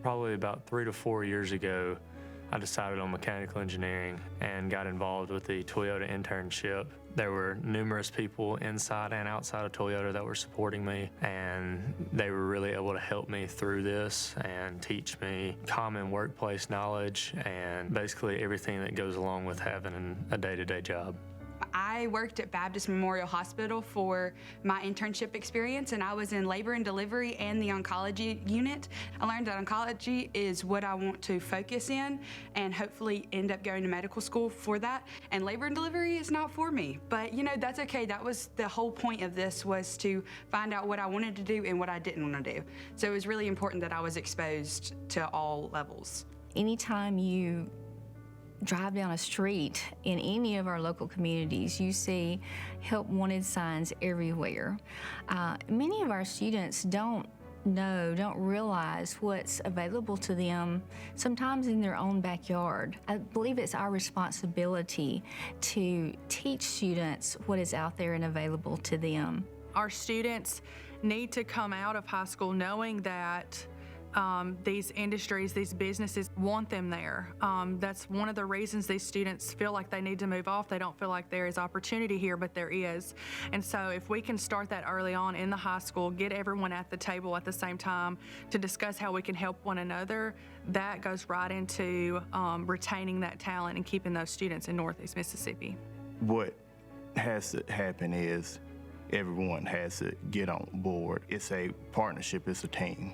S17: Probably about 3 to 4 years ago, I decided on mechanical engineering and got involved with the Toyota internship. There were numerous people inside and outside of Toyota that were supporting me, and they were really able to help me through this and teach me common workplace knowledge and basically everything that goes along with having a day-to-day job.
S18: I worked at Baptist Memorial Hospital for my internship experience, and I was in labor and delivery and the oncology unit. I learned that oncology is what I want to focus in and hopefully end up going to medical school for that. And labor and delivery is not for me, but that's okay. That was the whole point of this, was to find out what I wanted to do and what I didn't want to do. So it was really important that I was exposed to all levels.
S19: Anytime you drive down a street in any of our local communities, you see help wanted signs everywhere. Many of our students don't realize what's available to them, sometimes in their own backyard. I believe it's our responsibility to teach students what is out there and available to them.
S20: Our students need to come out of high school knowing that these industries, these businesses want them there. That's one of the reasons these students feel like they need to move off. They don't feel like there is opportunity here, but there is. And so if we can start that early on in the high school, get everyone at the table at the same time to discuss how we can help one another, that goes right into retaining that talent and keeping those students in Northeast Mississippi.
S14: What
S16: has to happen is everyone has to get on board. It's a partnership, it's a team.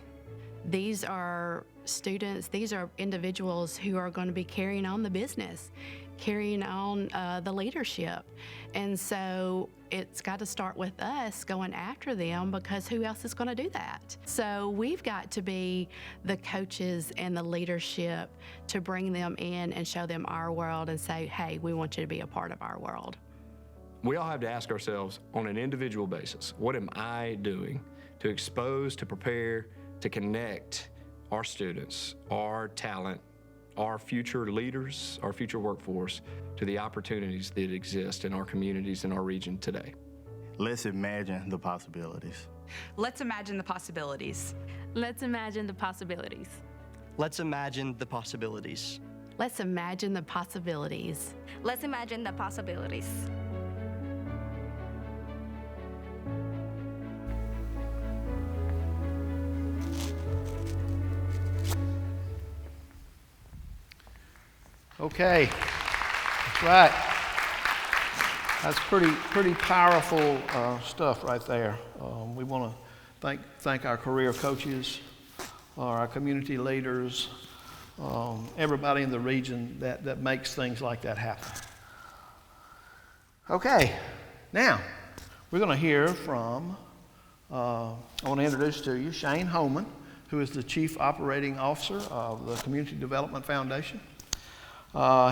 S21: These are students, these are individuals who are going to be carrying on the business, carrying on the leadership. And so it's got to start with us going after them, because who else is going to do that? So we've got to be the coaches and the leadership to bring them in and show them our world and say, hey, we want you to be a part of our world.
S14: We all have to ask ourselves on an individual basis, what am I doing to expose, to prepare, to connect our students, our talent, our future leaders, our future workforce to the opportunities that exist in our communities in our region today.
S16: Let's imagine the possibilities.
S18: Let's imagine the possibilities.
S21: Let's imagine the possibilities.
S12: Let's imagine the possibilities.
S21: Let's imagine the possibilities.
S22: Let's imagine the possibilities.
S2: Okay, that's right. That's pretty powerful stuff right there. We want to thank our career coaches, our community leaders, everybody in the region that makes things like that happen. Okay, now we're going to hear from, I want to introduce to you Shane Holman, who is the Chief Operating Officer of the Community Development Foundation.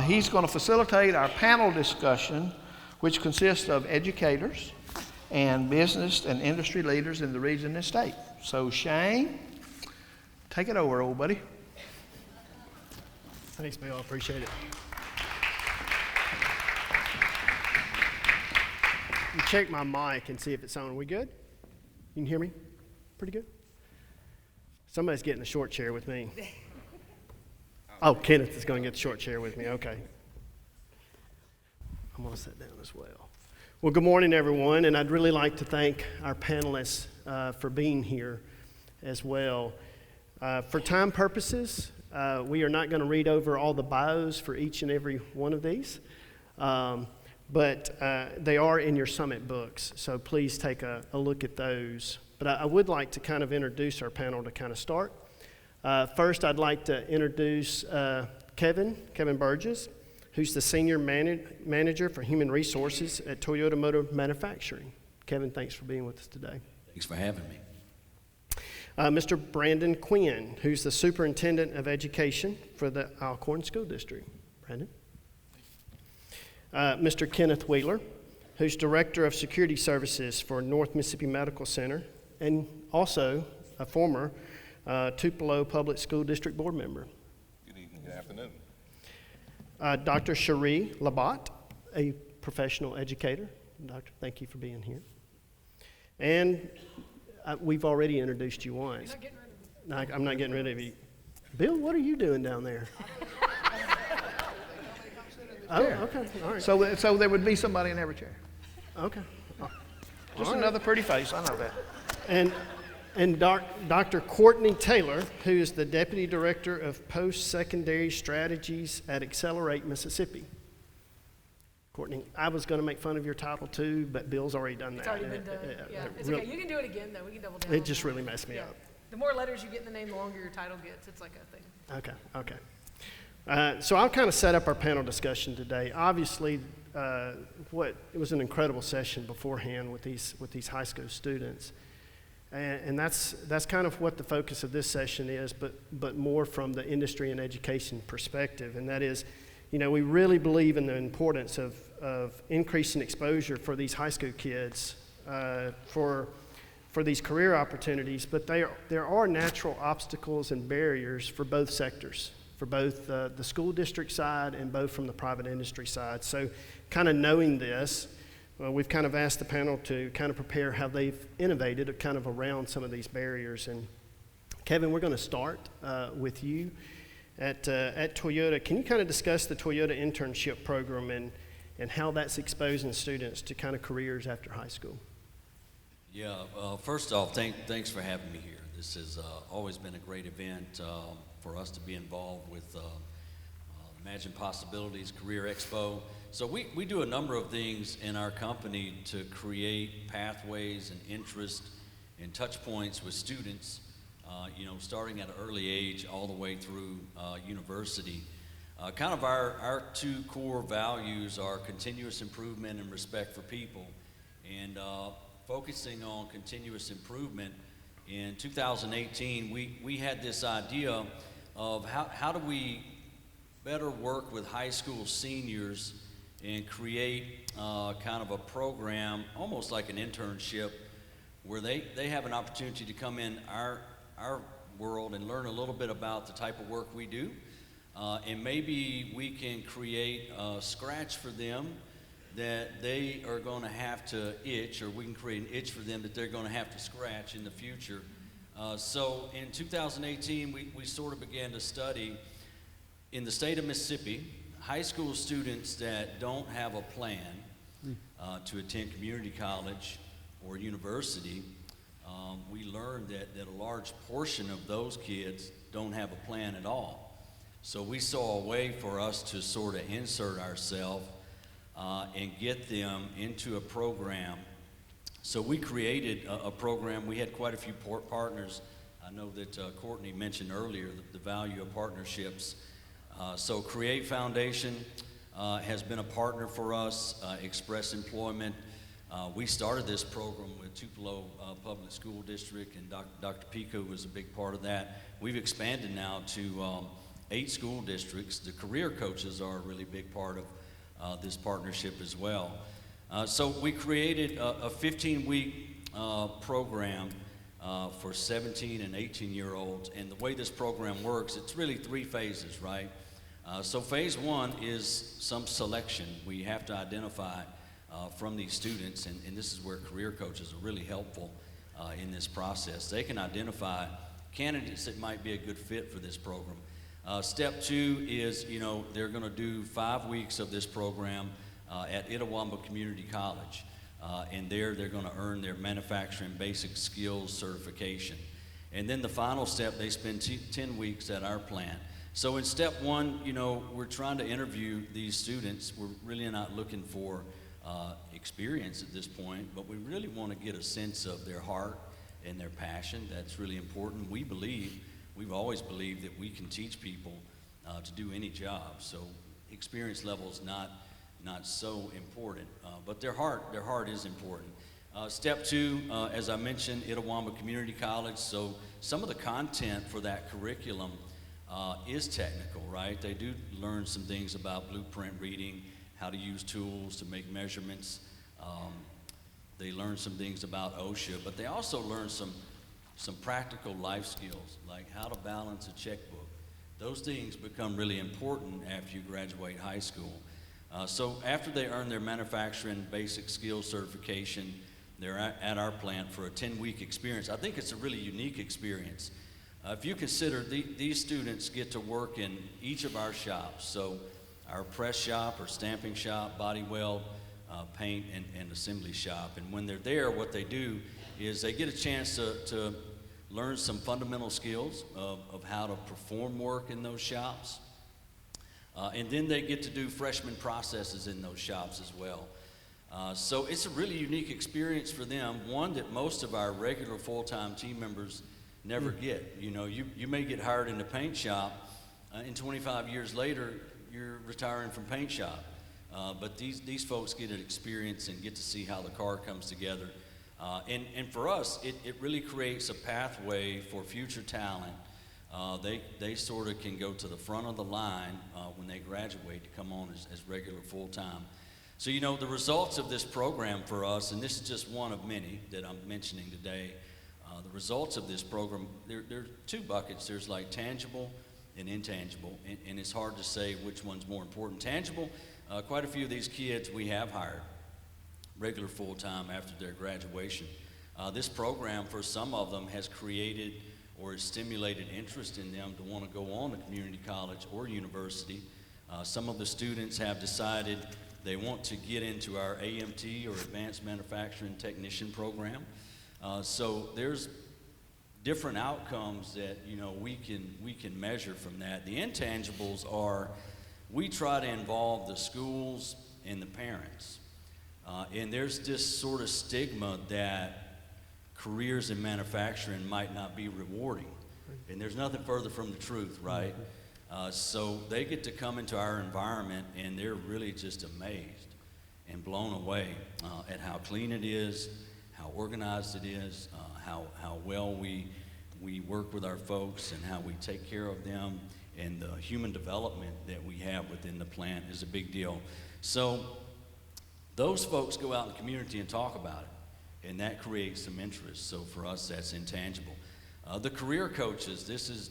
S2: He's going to facilitate our panel discussion, which consists of educators and business and industry leaders in the region and state. So Shane, take it over, old buddy.
S23: Thanks, Bill. I appreciate it. You check my mic and see if it's on. Are we good? You can hear me? Pretty good? Somebody's getting a short chair with me. Oh, Kenneth is going to get the short chair with me. Okay. I'm going to sit down as well. Well, good morning, everyone, and I'd really like to thank our panelists for being here as well. For time purposes, we are not going to read over all the bios for each and every one of these, but they are in your summit books, so please take a look at those. But I would like to kind of introduce our panel to kind of start. First, I'd like to introduce Kevin Burgess, who's the Senior Manager for Human Resources at Toyota Motor Manufacturing. Kevin, thanks for being with us today.
S24: Thanks for having me.
S23: Mr. Brandon Quinn, who's the Superintendent of Education for the Alcorn School District. Brandon. Mr. Kenneth Wheeler, who's Director of Security Services for North Mississippi Medical Center, and also a former Tupelo Public School District Board member.
S25: Good evening, good afternoon.
S23: Dr. Cherie Labat, a professional educator. Doctor, thank you for being here. And we've already introduced you once. No, I'm not getting rid of you. Bill, what are you doing down there? Oh, okay, all right.
S2: So there would be somebody in every chair.
S23: Okay.
S2: Just another pretty face, I know that.
S23: And Dr. Courtney Taylor, who is the Deputy Director of Post-Secondary Strategies at Accelerate Mississippi. Courtney, I was going to make fun of your title too, but Bill's already done that.
S3: It's already been done. Yeah, it's okay. You can do it again, though. We can double down.
S23: It just really messed me up.
S3: The more letters you get in the name, the longer your title gets. It's like a thing.
S23: Okay. So I'll kind of set up our panel discussion today. Obviously, it was an incredible session beforehand with these high school students. And that's kind of what the focus of this session is, but more from the industry and education perspective. And that is, we really believe in the importance of increasing exposure for these high school kids for these career opportunities. But there are natural obstacles and barriers for both sectors, for both the school district side and both from the private industry side. So kind of knowing this, we've kind of asked the panel to kind of prepare how they've innovated kind of around some of these barriers. And Kevin, we're going to start with you at Toyota. Can you kind of discuss the Toyota Internship program and how that's exposing students to kind of careers after high school?
S24: Yeah, first off, thanks for having me here. This has always been a great event for us to be involved with Imagine Possibilities, Career Expo. So we do a number of things in our company to create pathways and interest and touch points with students, starting at an early age all the way through university. Kind of our two core values are continuous improvement and respect for people. And focusing on continuous improvement, in 2018, we had this idea of how do we better work with high school seniors and create kind of a program, almost like an internship, where they have an opportunity to come in our world and learn a little bit about the type of work we do. And maybe we can create a scratch for them that they are going to have to itch, or we can create an itch for them that they're going to have to scratch in the future. So in 2018, we sort of began to study in the state of Mississippi, high school students that don't have a plan to attend community college or university. We learned that a large portion of those kids don't have a plan at all. So we saw a way for us to sort of insert ourselves and get them into a program. So we created a program. We had quite a few partners. I know that Courtney mentioned earlier the value of partnerships. So Create Foundation has been a partner for us, Express Employment. We started this program with Tupelo Public School District, and Dr. Pico was a big part of that. We've expanded now to 8 school districts. The career coaches are a really big part of this partnership as well. So we created a 15-week program for 17 and 18-year-olds. And the way this program works, it's really 3 phases, right? So phase 1 is some selection. We have to identify from these students, and this is where career coaches are really helpful in this process. They can identify candidates that might be a good fit for this program. Step 2 is, they're going to do 5 weeks of this program at Itawamba Community College. And there they're going to earn their manufacturing basic skills certification. And then the final step, they spend 10 weeks at our plant. So in step 1, we're trying to interview these students. We're really not looking for experience at this point, but we really want to get a sense of their heart and their passion. That's really important. We've always believed that we can teach people to do any job. So experience level is not so important, but their heart is important. Step 2, as I mentioned, Itawamba Community College. So some of the content for that curriculum is technical, right? They do learn some things about blueprint reading, how to use tools to make measurements. They learn some things about OSHA, but they also learn some practical life skills, like how to balance a checkbook. Those things become really important after you graduate high school. So after they earn their manufacturing basic skills certification, they're at our plant for a 10-week experience. I think it's a really unique experience. If you consider these students get to work in each of our shops, so our press shop or stamping shop, body weld, paint, and assembly shop. And when they're there, what they do is they get a chance to learn some fundamental skills of how to perform work in those shops. And then they get to do freshman processes in those shops as well. So it's a really unique experience for them, one that most of our regular full-time team members never get. You may get hired in the paint shop, and 25 years later, you're retiring from paint shop. But these folks get an experience and get to see how the car comes together. And for us, it really creates a pathway for future talent. They sort of can go to the front of the line when they graduate to come on as regular full-time. So, the results of this program for us, and this is just one of many that I'm mentioning today, the results of this program, there are 2 buckets. There's like tangible and intangible, and it's hard to say which one's more important. Tangible, quite a few of these kids we have hired regular full-time after their graduation. This program, for some of them, has created or has stimulated interest in them to want to go on to community college or university. Some of the students have decided they want to get into our AMT or Advanced Manufacturing Technician program. So there's different outcomes that we can measure from that. The intangibles are we try to involve the schools and the parents. And there's this sort of stigma that careers in manufacturing might not be rewarding. And there's nothing further from the truth, right? So they get to come into our environment and they're really just amazed and blown away at how clean it is, how organized it is, how well we work with our folks and how we take care of them, and the human development that we have within the plant is a big deal. So those folks go out in the community and talk about it, and that creates some interest. So for us, that's intangible. The career coaches, this is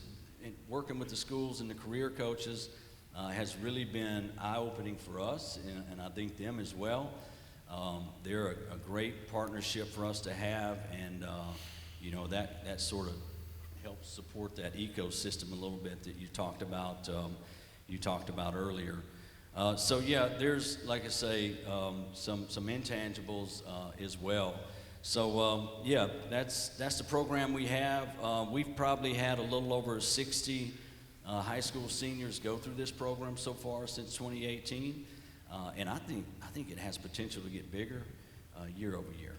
S24: working with the schools and the career coaches has really been eye-opening for us, and I think them as well. They're a great partnership for us to have, and you know, that sort of helps support that ecosystem a little bit that you talked about earlier. So yeah, there's, like I say, some intangibles as well. So yeah, that's the program we have. We've probably had a little over 60 high school seniors go through this program so far since 2018, and I think it has potential to get bigger year over year.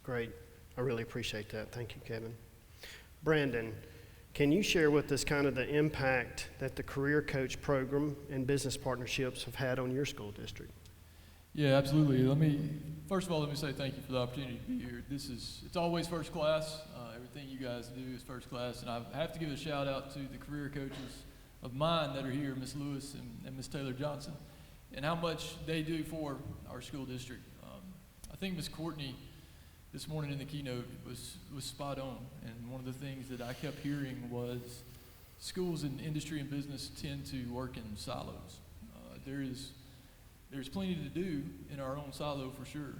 S23: Great. I really appreciate that. Thank you, Kevin. Brandon, can you share with us kind of the impact that the Career Coach program and business partnerships have had on your school district?
S1: Yeah, absolutely. First of all, let me say thank you for the opportunity to be here. It's always first class. Everything you guys do is first class, and I have to give a shout out to the career coaches of mine that are here, Ms. Lewis and Ms. Taylor Johnson, and how much they do for our school district. I think Ms. Courtney this morning in the keynote was spot on, and one of the things that I kept hearing was schools and industry and business tend to work in silos. There's plenty to do in our own silo for sure,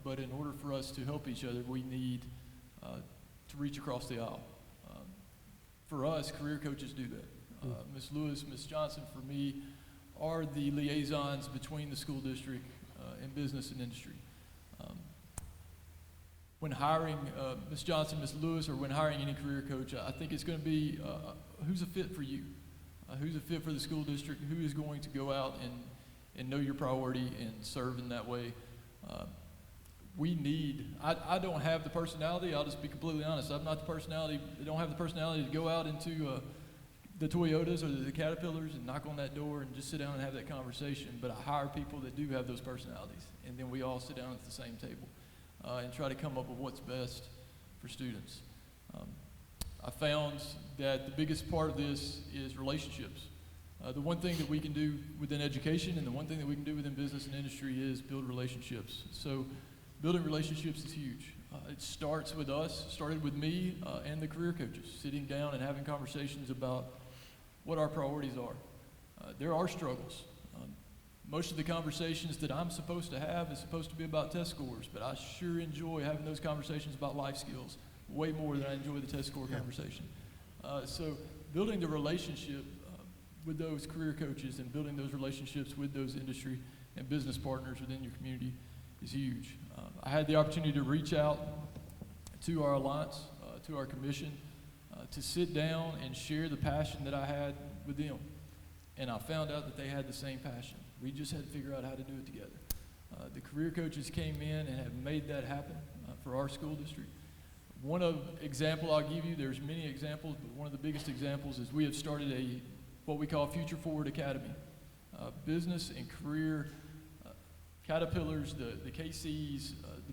S1: but in order for us to help each other, we need to reach across the aisle. For us, career coaches do that. Ms. Lewis, Ms. Johnson, for me, are the liaisons between the school district and business and industry. When hiring Ms. Johnson, Ms. Lewis, or when hiring any career coach, I think it's going to be who's a fit for you, who's a fit for the school district, who is going to go out and know your priority and serve in that way. I don't have the personality, I'll just be completely honest, I don't have the personality to go out into the Toyotas or the Caterpillars and knock on that door and just sit down and have that conversation, but I hire people that do have those personalities, and then we all sit down at the same table and try to come up with what's best for students. I found that the biggest part of this is relationships. The one thing that we can do within education and the one thing that we can do within business and industry is build relationships. So building relationships is huge. It started with me and the career coaches, sitting down and having conversations about what our priorities are. There are struggles. Most of the conversations that I'm supposed to have is supposed to be about test scores, but I sure enjoy having those conversations about life skills way more than I enjoy the test score conversation. So building the relationship with those career coaches and building those relationships with those industry and business partners within your community is huge. I had the opportunity to reach out to our alliance, to our commission, to sit down and share the passion that I had with them. And I found out that they had the same passion. We just had to figure out how to do it together. The career coaches came in and have made that happen for our school district. One example I'll give you, there's many examples, but one of the biggest examples is we have started what we call Future Forward Academy. Business and career Caterpillars, the KCs,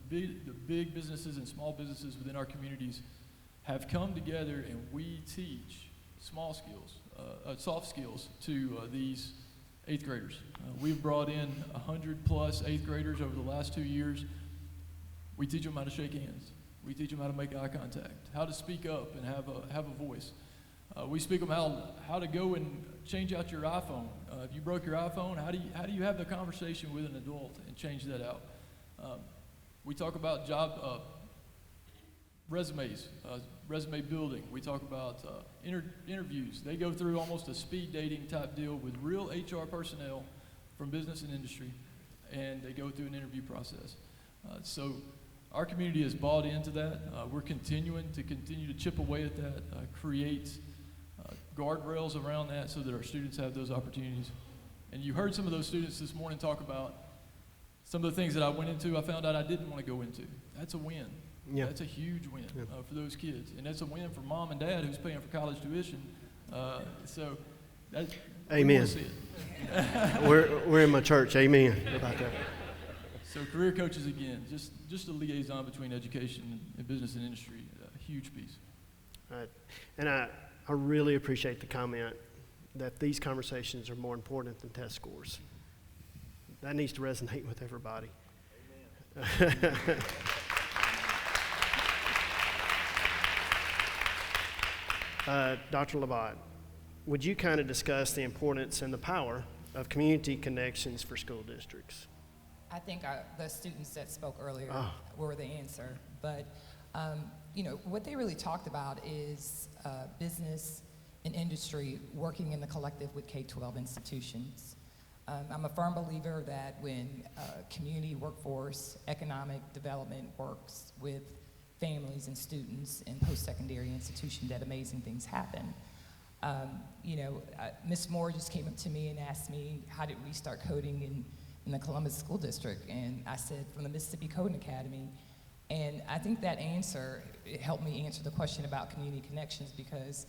S1: the big businesses and small businesses within our communities have come together, and we teach soft skills to these 8th graders. We've brought in 100 plus 8th graders over the last 2 years. We teach them how to shake hands. We teach them how to make eye contact, how to speak up and have a voice. We speak them how to go and change out your iPhone. If you broke your iPhone, how do you have the conversation with an adult and change that out? We talk about job resumes, resume building. We talk about interviews. They go through almost a speed dating type deal with real HR personnel from business and industry, and they go through an interview process. So our community has bought into that. We're continuing to chip away at that, create guardrails around that so that our students have those opportunities. And you heard some of those students this morning talk about some of the things that I went into, I found out I didn't want to go into. That's a win.
S23: Yeah.
S1: That's a huge win
S23: Yeah.
S1: for those kids. And that's a win for mom and dad who's paying for college tuition. So that's,
S23: Amen.
S1: we want to see it.
S23: We're in my church. Amen. About that.
S1: So career coaches, again, just a liaison between education and business and industry, a huge piece.
S23: Right. And I really appreciate the comment that these conversations are more important than test scores. That needs to resonate with everybody. Dr. Labat, would you kind of discuss the importance and the power of community connections for school districts?
S5: I think the students that spoke earlier were the answer. But, what they really talked about is business and industry working in the collective with K-12 institutions. I'm a firm believer that when community workforce, economic development works with families and students in post-secondary institutions, that amazing things happen. Ms. Moore just came up to me and asked me, how did we start coding in the Columbus School District? And I said, from the Mississippi Coding Academy. And I think that answer, it helped me answer the question about community connections, because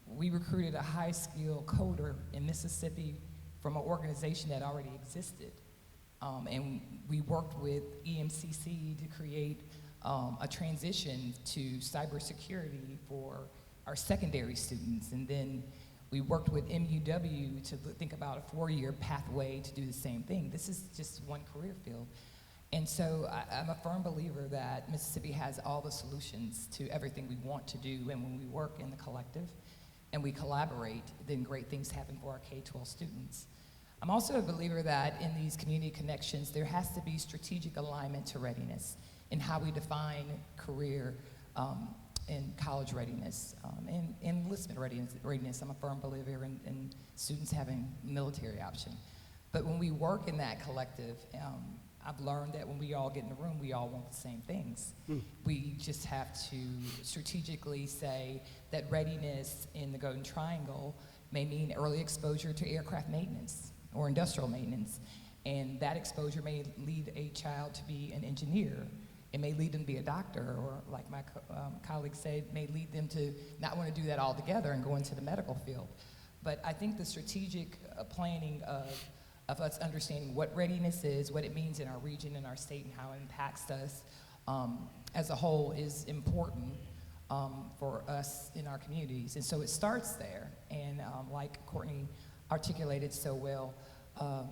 S5: we recruited a high-skill coder in Mississippi from an organization that already existed. And we worked with EMCC to create a transition to cybersecurity for our secondary students. And then we worked with MUW to think about a 4-year pathway to do the same thing. This is just one career field. And so I'm a firm believer that Mississippi has all the solutions to everything we want to do. And when we work in the collective and we collaborate, then great things happen for our K-12 students. I'm also a believer that in these community connections, there has to be strategic alignment to readiness in how we define career and college readiness and enlistment readiness. I'm a firm believer in students having military option. But when we work in that collective, I've learned that when we all get in the room, we all want the same things. We just have to strategically say that readiness in the Golden Triangle may mean early exposure to aircraft maintenance or industrial maintenance. And that exposure may lead a child to be an engineer. It may lead them to be a doctor, or like my colleague said, may lead them to not want to do that altogether and go into the medical field. But I think the strategic planning of us understanding what readiness is, what it means in our region and our state, and how it impacts us as a whole is important for us in our communities. And so it starts there. And like Courtney articulated so well,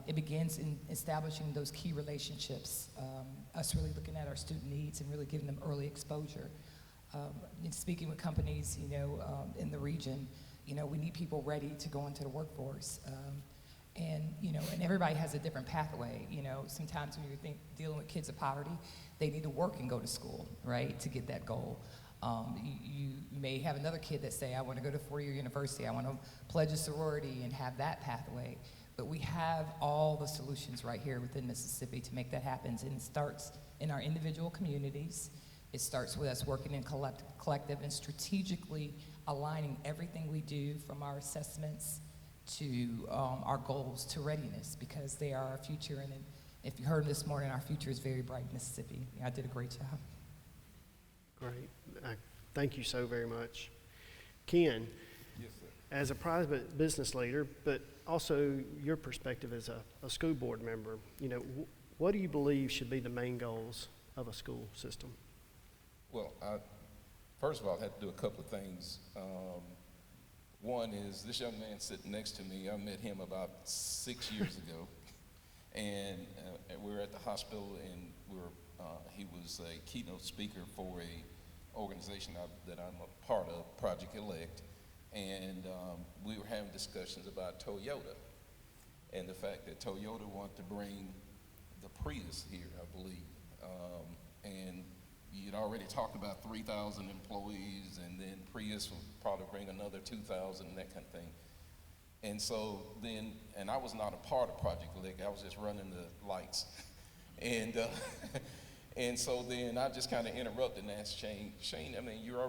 S5: it begins in establishing those key relationships, us really looking at our student needs and really giving them early exposure. And speaking with companies, in the region, we need people ready to go into the workforce. And everybody has a different pathway. Sometimes when you're dealing with kids of poverty, they need to work and go to school, right, to get that goal. You may have another kid that say, I want to go to 4-year university, I want to pledge a sorority and have that pathway. But we have all the solutions right here within Mississippi to make that happen. And it starts in our individual communities. It starts with us working in collective and strategically aligning everything we do, from our assessments to our goals to readiness, because they are our future. And if you heard this morning, our future is very bright in Mississippi. I did a great job.
S23: Great. Thank you so very much. Ken,
S6: yes, sir.
S23: As a private business leader, but also your perspective as a school board member, what do you believe should be the main goals of a school system?
S6: Well, first of all, I had to do a couple of things. One is this young man sitting next to me, I met him about 6 years ago, and we were at the hospital, and he was a keynote speaker for a organization that I'm a part of, Project Elect, and we were having discussions about Toyota and the fact that Toyota wanted to bring the Prius here, I believe, and you'd already talked about 3,000 employees, and then Prius would probably bring another 2,000 and that kind of thing. And so then, and I was not a part of Project Elect, I was just running the lights. And so then I just kind of interrupted and asked Shane, I mean, you're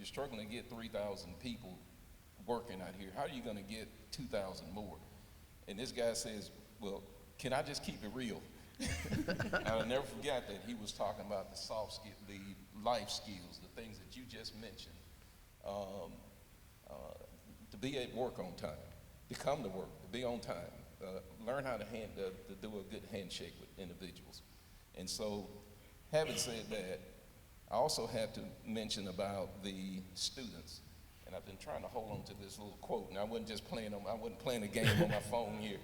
S6: struggling to get 3,000 people working out here. How are you going to get 2,000 more? And this guy says, well, can I just keep it real? I'll never forget that he was talking about the soft skill, the life skills, the things that you just mentioned. To be at work on time, to come to work, to be on time, learn how to do a good handshake with individuals. And so, having said that, I also have to mention about the students. And I've been trying to hold on to this little quote, and I wasn't playing a game on my phone here.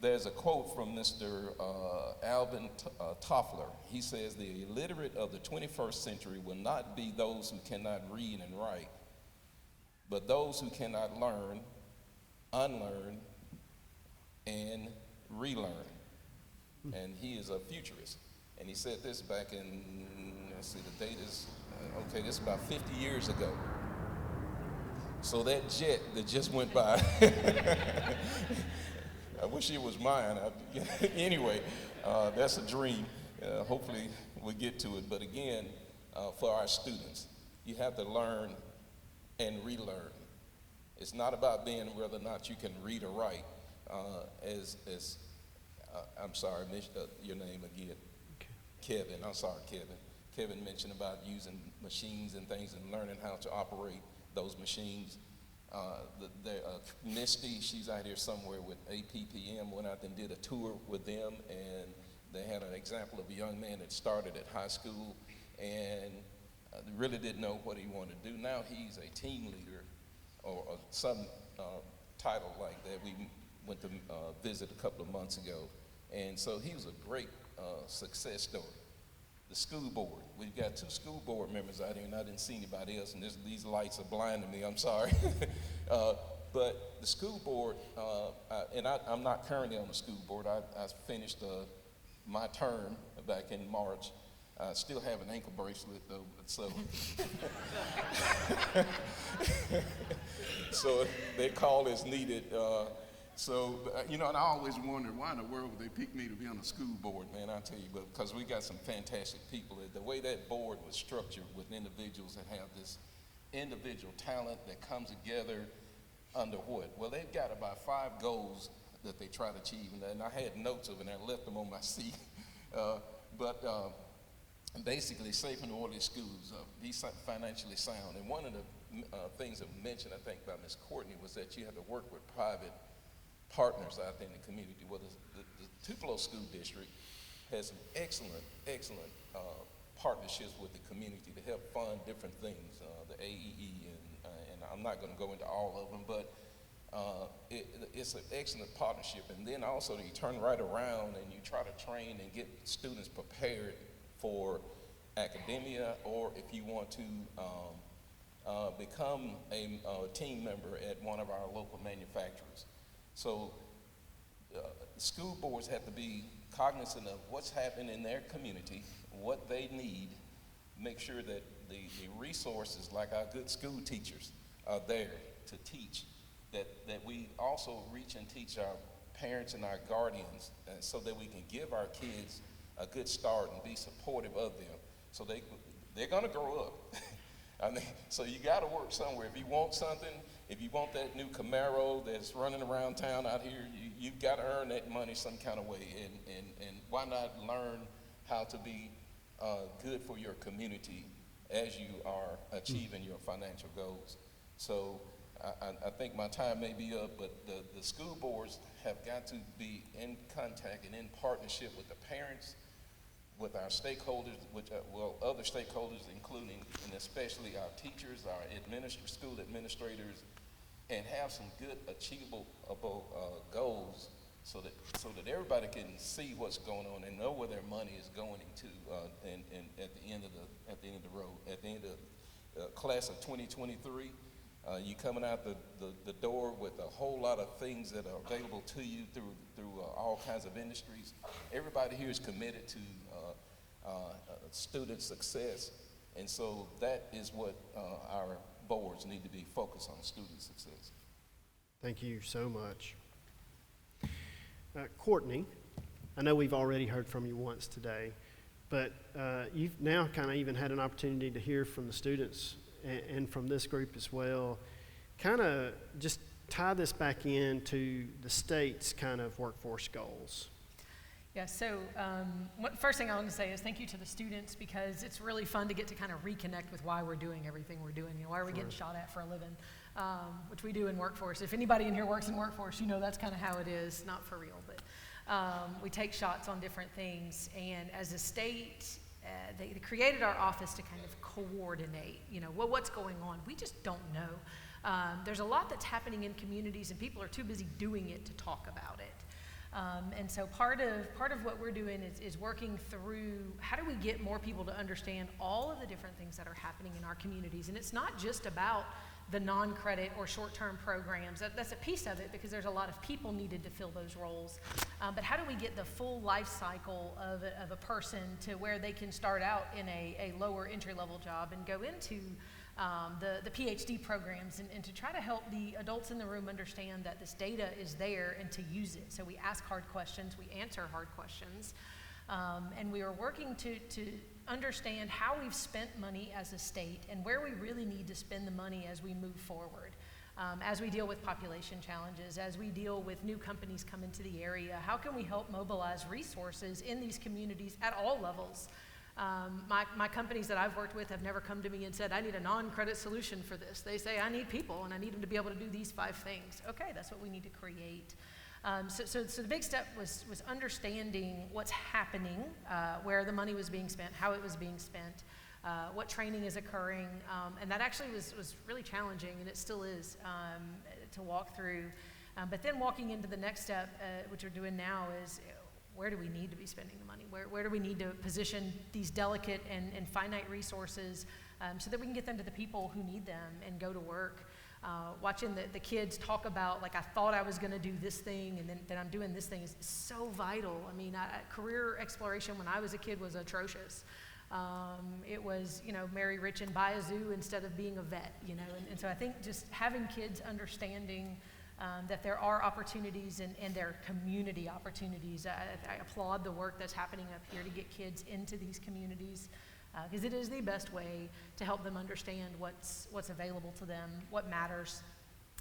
S6: There's a quote from Mr. Alvin Toffler. He says, the illiterate of the 21st century will not be those who cannot read and write, but those who cannot learn, unlearn, and relearn. And he is a futurist. And he said this back in, let's see, the date is, okay, this is about 50 years ago. So that jet that just went by, I wish it was mine. Anyway, that's a dream. Hopefully we'll get to it. But again, for our students, you have to learn and relearn. It's not about being whether or not you can read or write. I'm sorry, your name again. Kevin, I'm sorry, Kevin. Kevin mentioned about using machines and things and learning how to operate those machines. Misty, she's out here somewhere with APPM, went out and did a tour with them, and they had an example of a young man that started at high school and really didn't know what he wanted to do. Now he's a team leader or some title like that. We went to visit a couple of months ago, and so he was a great success story. The school board, we've got 2 school board members out here, and I didn't see anybody else, and these lights are blinding me, I'm sorry. But the school board, and I'm not currently on the school board. I finished my term back in March. I still have an ankle bracelet though, so so they call as needed. And I always wondered why in the world would they pick me to be on the school board, man, I tell you, but because we got some fantastic people. The way that board was structured with individuals that have this individual talent that comes together under what? Well, they've got about 5 goals that they try to achieve, and I had notes of it, and I left them on my seat. Basically, safe and orderly schools, be financially sound. And one of the things that was mentioned, I think, by Ms. Courtney was that you have to work with private partners out there in the community. Well, the Tupelo School District has some excellent partnerships with the community to help fund different things, the AEE, and I'm not going to go into all of them, but it's an excellent partnership. And then also you turn right around and you try to train and get students prepared for academia, or if you want to become a team member at one of our local manufacturers. So school boards have to be cognizant of what's happening in their community, what they need, make sure that the resources, like our good school teachers, are there to teach, that we also reach and teach our parents and our guardians so that we can give our kids a good start and be supportive of them. So they're gonna grow up. I mean, so you gotta work somewhere. If you want something, if you want that new Camaro that's running around town out here, you've got to earn that money some kind of way. And why not learn how to be good for your community as you are achieving your financial goals? So I think my time may be up, but the school boards have got to be in contact and in partnership with the parents, with our stakeholders, other stakeholders, including and especially our teachers, our school administrators, and have some good achievable goals so that everybody can see what's going on and know where their money is going into, and at the end of the road, at the end of the class of 2023. You coming out the door with a whole lot of things that are available to you through all kinds of industries. Everybody here is committed to student success, and so that is what our boards need to be focused on, student success.
S23: Thank you so much. Courtney, I know we've already heard from you once today, but you've now kind of even had an opportunity to hear from the students and from this group as well. Kind of just tie this back into the state's kind of workforce goals.
S3: Yeah, so first thing I want to say is thank you to the students, because it's really fun to get to kind of reconnect with why we're doing everything we're doing. Why are we getting shot at for a living, which we do in workforce. If anybody in here works in workforce, that's kind of how it is, not for real, but we take shots on different things. And as a state, they created our office to kind of coordinate, what's going on. We just don't know. There's a lot that's happening in communities, and people are too busy doing it to talk about it. And so part of what we're doing is working through how do we get more people to understand all of the different things that are happening in our communities. And it's not just about the non-credit or short-term programs. That's a piece of it, because there's a lot of people needed to fill those roles. But how do we get the full life cycle of a person to where they can start out in a lower entry-level job and go into the PhD programs, and to try to help the adults in the room understand that this data is there and to use it. So we ask hard questions, we answer hard questions, and we are working to understand how we've spent money as a state and where we really need to spend the money as we move forward. As we deal with population challenges, as we deal with new companies come into the area, how can we help mobilize resources in these communities at all levels? My companies that I've worked with have never come to me and said, I need a non-credit solution for this. They say, I need people, and I need them to be able to do these 5 things. Okay, that's what we need to create. So the big step was understanding what's happening, where the money was being spent, how it was being spent, what training is occurring, and that actually was really challenging, and it still is, to walk through. But then walking into the next step, which we're doing now, is where do we need to be spending the money? Where do we need to position these delicate and finite resources so that we can get them to the people who need them and go to work? Watching the kids talk about, like, I thought I was going to do this thing, and then I'm doing this thing is so vital. I mean, career exploration when I was a kid was atrocious. It was, marry rich and buy a zoo instead of being a vet, and so I think just having kids understanding that there are opportunities and there are community opportunities. I applaud the work that's happening up here to get kids into these communities, because it is the best way to help them understand what's available to them, what matters,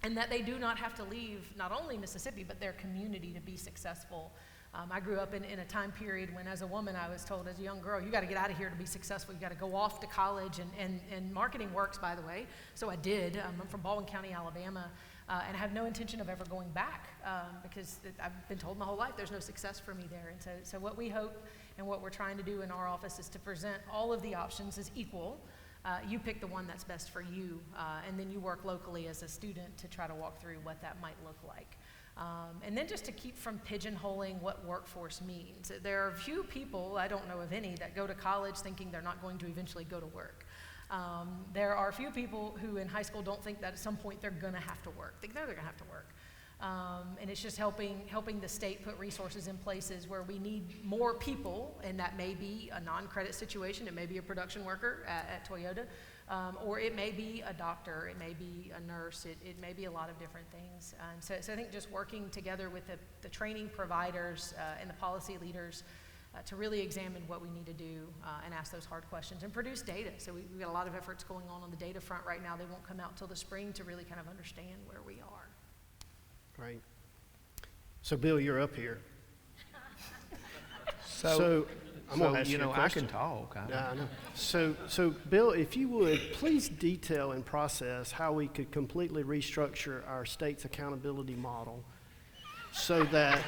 S3: and that they do not have to leave not only Mississippi, but their community to be successful. I grew up in a time period when, as a woman, I was told as a young girl, you got to get out of here to be successful. You got to go off to college, and marketing works, by the way. So I did. I'm from Baldwin County, Alabama. And I have no intention of ever going back, because I've been told my whole life there's no success for me there. And so what we hope and what we're trying to do in our office is to present all of the options as equal. You pick the one that's best for you, and then you work locally as a student to try to walk through what that might look like. And then just to keep from pigeonholing what workforce means. There are few people, I don't know of any, that go to college thinking they're not going to eventually go to work. There are a few people who in high school don't think that at some point they're going to have to work. They know they're going to have to work. And it's just helping the state put resources in places where we need more people, and that may be a non-credit situation. It may be a production worker at Toyota, or it may be a doctor, it may be a nurse, it may be a lot of different things. So I think just working together with the training providers and the policy leaders to really examine what we need to do and ask those hard questions and produce data. So we've got a lot of efforts going on the data front right now. They won't come out till the spring to really kind of understand where we are.
S23: Great. So Bill, you're up here.
S2: So
S23: I'm going to ask you a question.
S2: I can talk.
S23: I know. So Bill, if you would, please detail and process how we could completely restructure our state's accountability model so that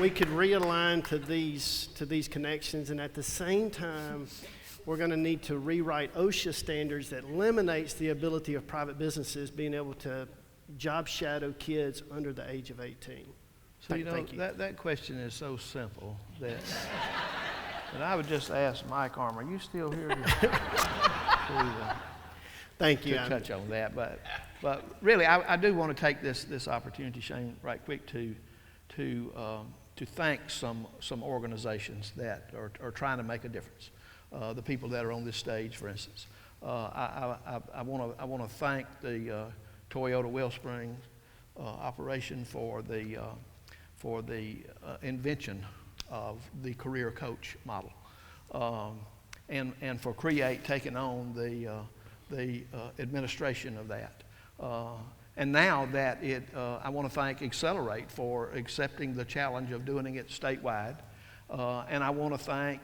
S23: we could realign to these connections, and at the same time, we're going to need to rewrite OSHA standards that eliminates the ability of private businesses being able to job shadow kids under the age of 18.
S2: So
S23: Thank you.
S2: That question is so simple that I would just ask Mike Armour, are you still here
S23: Thank you.
S2: to touch on that? But really, I do want to take this opportunity, Shane, right quick to thank some organizations that are trying to make a difference. The people that are on this stage, for instance. I want to thank the Toyota Wellspring operation for the invention of the career coach model, and for Create taking on administration of that. And now that I want to thank Accelerate for accepting the challenge of doing it statewide. And I want to thank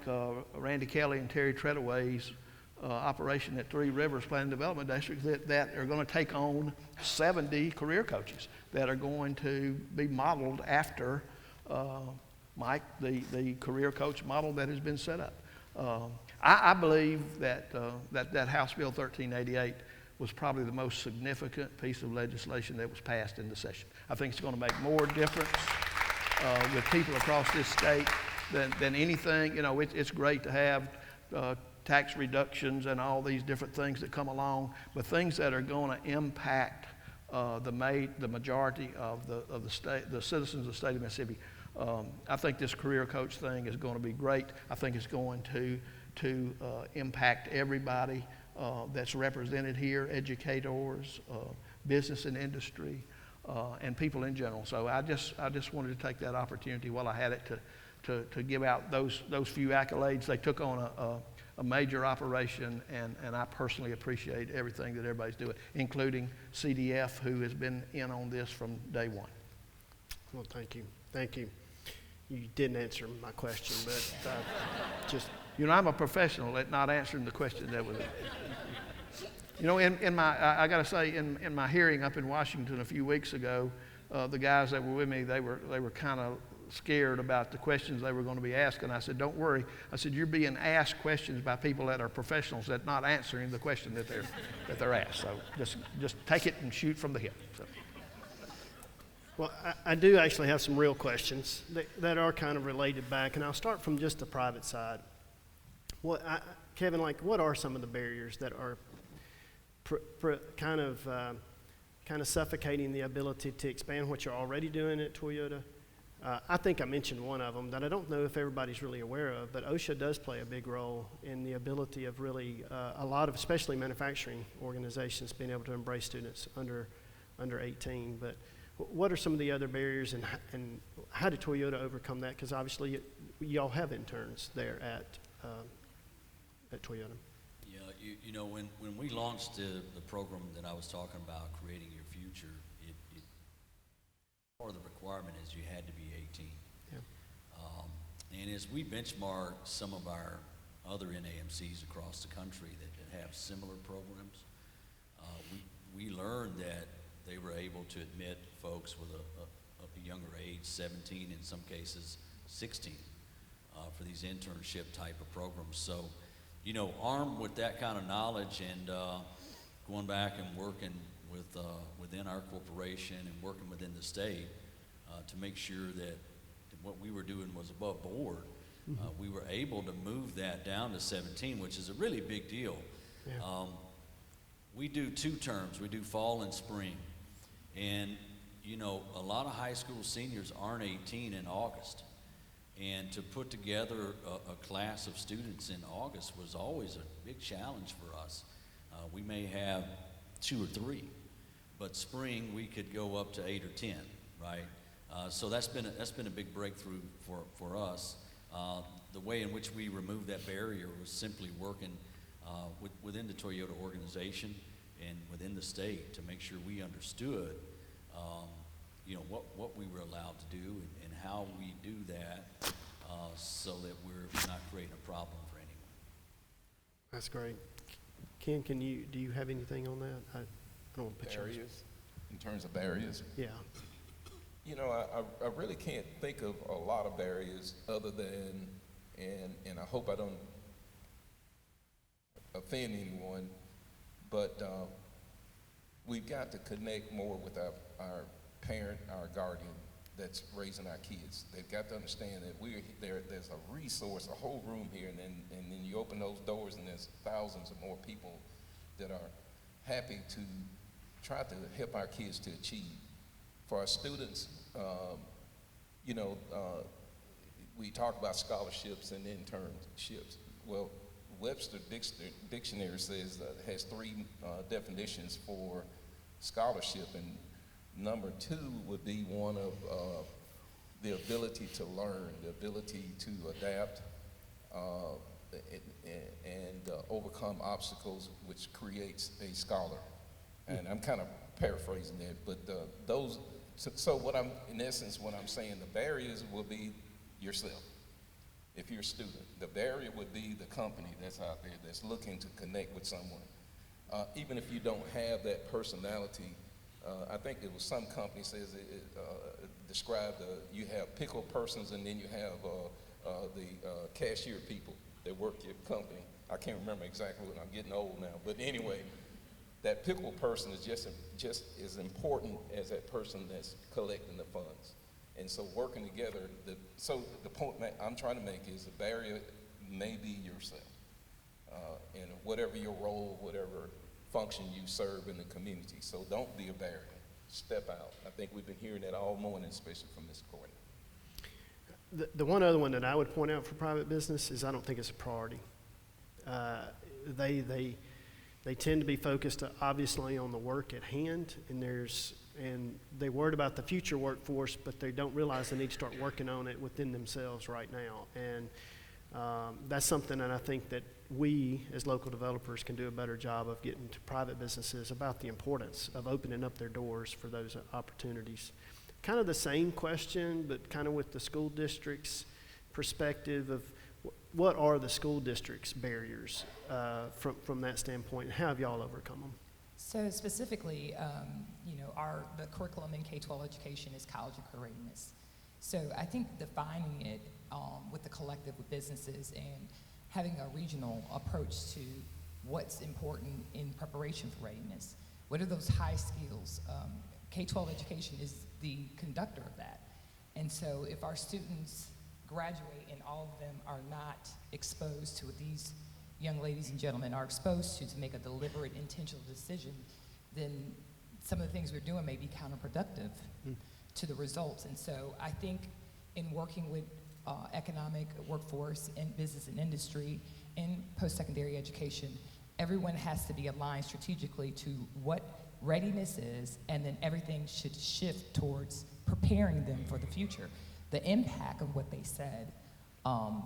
S2: Randy Kelly and Terry Treadaway's operation at Three Rivers Planning Development District that are going to take on 70 career coaches that are going to be modeled after Mike, the career coach model that has been set up. I believe that House Bill 1388 was probably the most significant piece of legislation that was passed in the session. I think it's going to make more difference with people across this state than anything. You know, it's great to have tax reductions and all these different things that come along, but things that are going to impact the majority of the state, the citizens of the state of Mississippi. I think this career coach thing is going to be great. I think it's going to impact everybody that's represented here, educators, business and industry, and people in general. So I just wanted to take that opportunity while I had it to give out those few accolades. They took on a major operation, and I personally appreciate everything that everybody's doing, including CDF, who has been in on this from day one.
S23: Well, thank you. Thank you. You didn't answer my question, but just...
S2: You know, I'm a professional at not answering the question that was... You know, I got to say, in my hearing up in Washington a few weeks ago, the guys that were with me, they were kind of scared about the questions they were going to be asked, and I said, don't worry. I said, you're being asked questions by people that are professionals that not answering the question that they're asked. So just take it and shoot from the hip. So.
S23: Well, I do actually have some real questions that are kind of related back, and I'll start from just the private side. Kevin, what are some of the barriers that are kind of suffocating the ability to expand what you're already doing at Toyota? I think I mentioned one of them that I don't know if everybody's really aware of, but OSHA does play a big role in the ability of really a lot of, especially manufacturing organizations, being able to embrace students under 18. But what are some of the other barriers, and how did Toyota overcome that? Because obviously y'all have interns there at Toyota.
S24: Yeah, you know, when we launched the program that I was talking about, Creating Your Future, part of the requirement is you had to be 18.
S23: Yeah.
S24: And as we benchmark some of our other NAMCs across the country that have similar programs, we learned that they were able to admit folks with a younger age, 17 in some cases, 16, for these internship type of programs. So, you know, armed with that kind of knowledge and going back and working within our corporation and working within the state to make sure that what we were doing was above board, we were able to move that down to 17, which is a really big deal. Yeah. We do 2 terms. We do fall and spring. And, you know, a lot of high school seniors aren't 18 in August. And to put together a class of students in August was always a big challenge for us. We may have 2 or 3, but spring we could go up to 8 or 10, right? So that's been a big breakthrough for us. The way in which we removed that barrier was simply working within the Toyota organization and within the state to make sure we understood, you know, what we were allowed to do and how we do that, so that we're not creating a problem for anyone.
S23: That's great. Ken, do you have anything on that? I don't want to put
S6: barriers. In terms of barriers.
S23: Yeah.
S6: You know, I really can't think of a lot of barriers other than, and I hope I don't offend anyone, but we've got to connect more with our parent, our guardian that's raising our kids. They've got to understand that there's a resource, a whole room here, and then you open those doors and there's thousands of more people that are happy to try to help our kids to achieve. For our students, you know, we talk about scholarships and internships. Well, Webster Dictionary says that it has 3 definitions for scholarship, and number 2 would be one of the ability to learn, the ability to adapt, and overcome obstacles, which creates a scholar. And I'm kind of paraphrasing that, but so what in essence, what I'm saying, the barriers will be yourself. If you're a student, the barrier would be the company that's out there that's looking to connect with someone. Even if you don't have that personality, I think it was some company says described you have pickle persons and then you have the cashier people that work your company. I can't remember exactly what, I'm getting old now, but anyway, that pickle person is just as important as that person that's collecting the funds. And so working together, so the point I'm trying to make is the barrier may be yourself. And whatever your role, whatever function you serve in the community. So don't be a barrier. Step out. I think we've been hearing that all morning, especially from Ms. Courtney.
S23: The one other one that I would point out for private business is I don't think it's a priority. They tend to be focused obviously on the work at hand, and they worried about the future workforce, but they don't realize they need to start working on it within themselves right now. And that's something that I think that we as local developers can do a better job of getting to private businesses about the importance of opening up their doors for those opportunities. Kind of the same question, but kind of with the school district's perspective of what are the school district's barriers from that standpoint, and how have y'all overcome them?
S5: So specifically, the curriculum in K-12 education is college and career readiness. So I think defining it with the collective with businesses and having a regional approach to what's important in preparation for readiness. What are those high skills? K-12 education is the conductor of that. And so if our students graduate and all of them are not exposed to what these young ladies and gentlemen are exposed to make a deliberate, intentional decision, then some of the things we're doing may be counterproductive to the results. And so I think in working with economic, workforce, and business and industry, and post-secondary education, everyone has to be aligned strategically to what readiness is, and then everything should shift towards preparing them for the future. The impact of what they said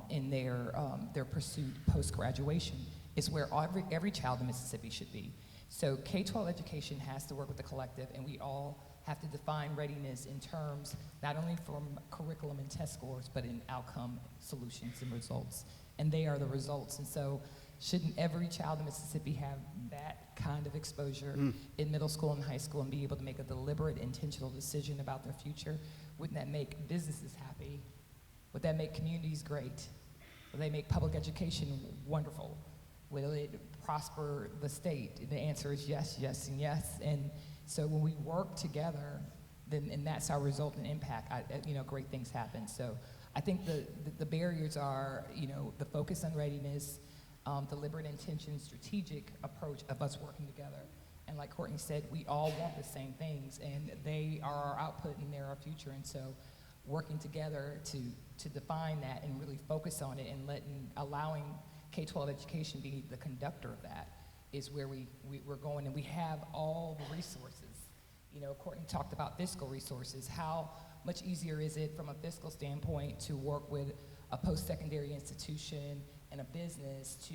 S5: in their pursuit post-graduation is where every child in Mississippi should be. So K-12 education has to work with the collective, and we all have to define readiness in terms not only from curriculum and test scores, but in outcome solutions and results. And they are the results. And so shouldn't every child in Mississippi have that kind of exposure in middle school and high school and be able to make a deliberate, intentional decision about their future? Wouldn't that make businesses happy? Would that make communities great? Would they make public education wonderful? Will it prosper the state? The answer is yes, yes, and yes. And so when we work together, then and that's our result and impact, great things happen. So I think the barriers are, the focus on readiness, deliberate intention, strategic approach of us working together. And like Courtney said, we all want the same things, and they are our output and they're our future. And so working together to define that and really focus on it and allowing K-12 education be the conductor of that is where we're going. And we have all the resources. Courtney talked about fiscal resources. How much easier is it from a fiscal standpoint to work with a post-secondary institution and a business to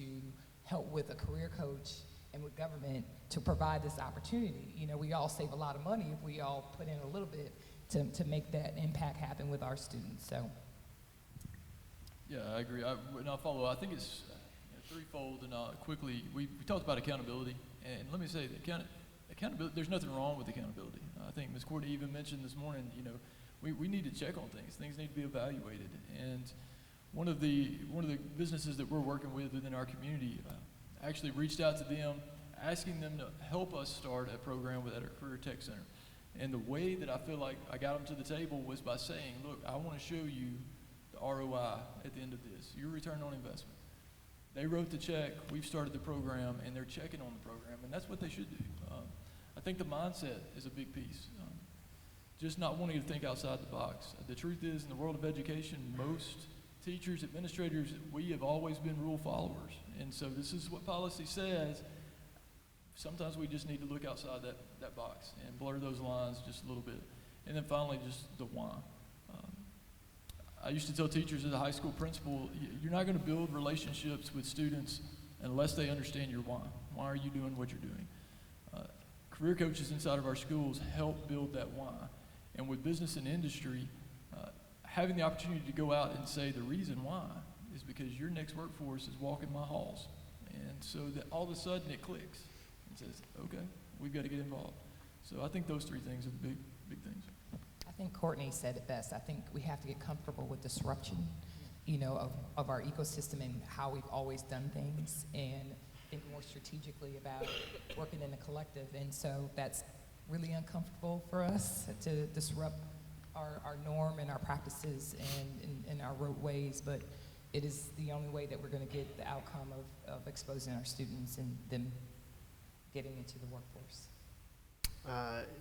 S5: help with a career coach and with government to provide this opportunity? We all save a lot of money if we all put in a little bit to make that impact happen with our students. So,
S1: yeah, I agree. And I'll follow. I think it's threefold. And quickly, we talked about accountability, and let me say that accountability. There's nothing wrong with accountability. I think Ms. Courtney even mentioned this morning. We need to check on things. Things need to be evaluated. And one of the businesses that we're working with within our community actually reached out to them, asking them to help us start a program at our Career Tech Center. And the way that I feel like I got them to the table was by saying, look, I want to show you the ROI at the end of this, your return on investment. They wrote the check, we've started the program, and they're checking on the program, and that's what they should do. I think the mindset is a big piece. Just not wanting to think outside the box. The truth is, in the world of education, most teachers, administrators, we have always been rule followers. And so this is what policy says. Sometimes we just need to look outside that box and blur those lines just a little bit. And then finally, just the why. I used to tell teachers as a high school principal, you're not going to build relationships with students unless they understand your why. Why are you doing what you're doing? Career coaches inside of our schools help build that why. And with business and industry, having the opportunity to go out and say the reason why is because your next workforce is walking my halls. And so that all of a sudden it clicks and says, okay, we've got to get involved. So I think those three things are the big things.
S5: I think Courtney said it best. I think we have to get comfortable with disruption, of our ecosystem and how we've always done things, and think more strategically about working in a collective. And so that's really uncomfortable for us to disrupt our norm and our practices and our rote ways, but it is the only way that we're going to get the outcome of exposing our students and them getting into the workforce.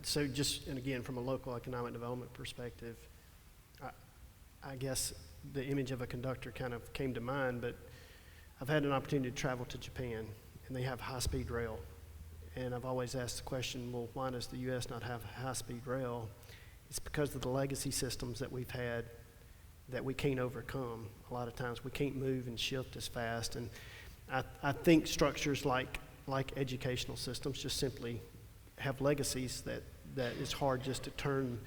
S23: So just, and again, from a local economic development perspective, I guess the image of a conductor kind of came to mind, but I've had an opportunity to travel to Japan, and they have high-speed rail. And I've always asked the question, well, why does the U.S. not have high-speed rail? It's because of the legacy systems that we've had that we can't overcome. A lot of times we can't move and shift as fast. And I think structures like educational systems just simply have legacies that it's hard just to turn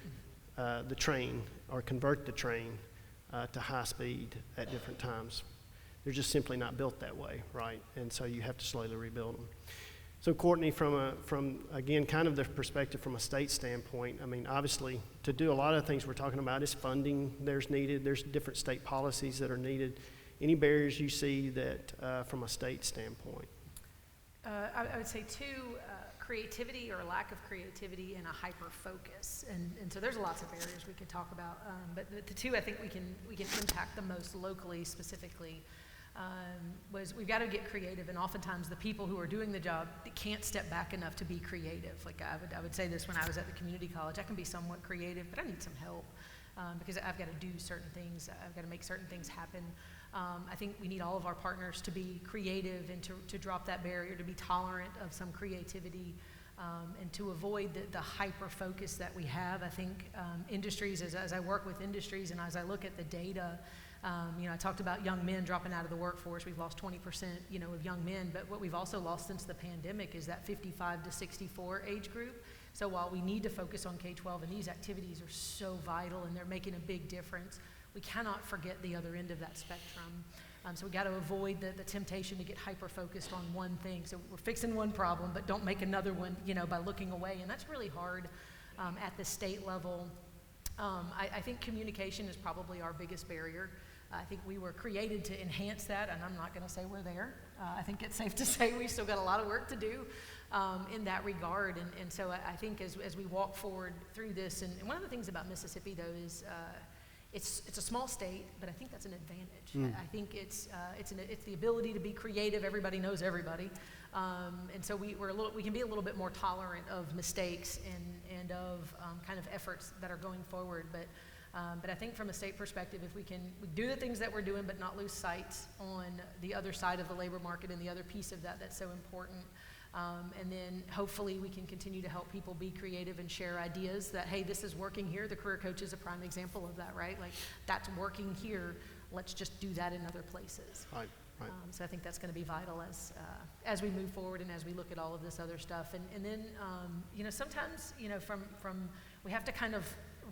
S23: the train or convert the train to high speed at different times. They're just simply not built that way, right? And so you have to slowly rebuild them. So Courtney, from again, kind of the perspective from a state standpoint, I mean, obviously, to do a lot of things we're talking about is funding there's needed. There's different state policies that are needed. Any barriers you see that from a state standpoint?
S3: I would say creativity or lack of creativity and a hyper focus, and so there's lots of barriers we could talk about, but the two I think we can impact the most locally, specifically, was we've got to get creative, and oftentimes the people who are doing the job can't step back enough to be creative. Like I would say this when I was at the community college, I can be somewhat creative, but I need some help because I've got to do certain things, I've got to make certain things happen. I think we need all of our partners to be creative and to drop that barrier, to be tolerant of some creativity, and to avoid the hyper focus that we have. I think industries, as I work with industries and as I look at the data, I talked about young men dropping out of the workforce. We've lost 20%, of young men, but what we've also lost since the pandemic is that 55 to 64 age group. So while we need to focus on K-12, and these activities are so vital and they're making a big difference, we cannot forget the other end of that spectrum. So we got to avoid the temptation to get hyper-focused on one thing. So we're fixing one problem, but don't make another one, by looking away. And that's really hard at the state level. I think communication is probably our biggest barrier. I think we were created to enhance that, and I'm not going to say we're there. I think it's safe to say we've still got a lot of work to do in that regard. And so I think as we walk forward through this, and one of the things about Mississippi, though, is it's a small state, but I think that's an advantage. I think it's the ability to be creative. Everybody knows everybody, and so we can be a little bit more tolerant of mistakes and of kind of efforts that are going forward. But I think from a state perspective, if we do the things that we're doing, but not lose sight on the other side of the labor market and the other piece of that's so important. And then hopefully we can continue to help people be creative and share ideas that, hey, this is working here. The career coach is a prime example of that, right? Like, that's working here. Let's just do that in other places.
S23: Right.
S3: So I think that's going to be vital as we move forward and as we look at all of this other stuff. And then, sometimes, from we have to kind of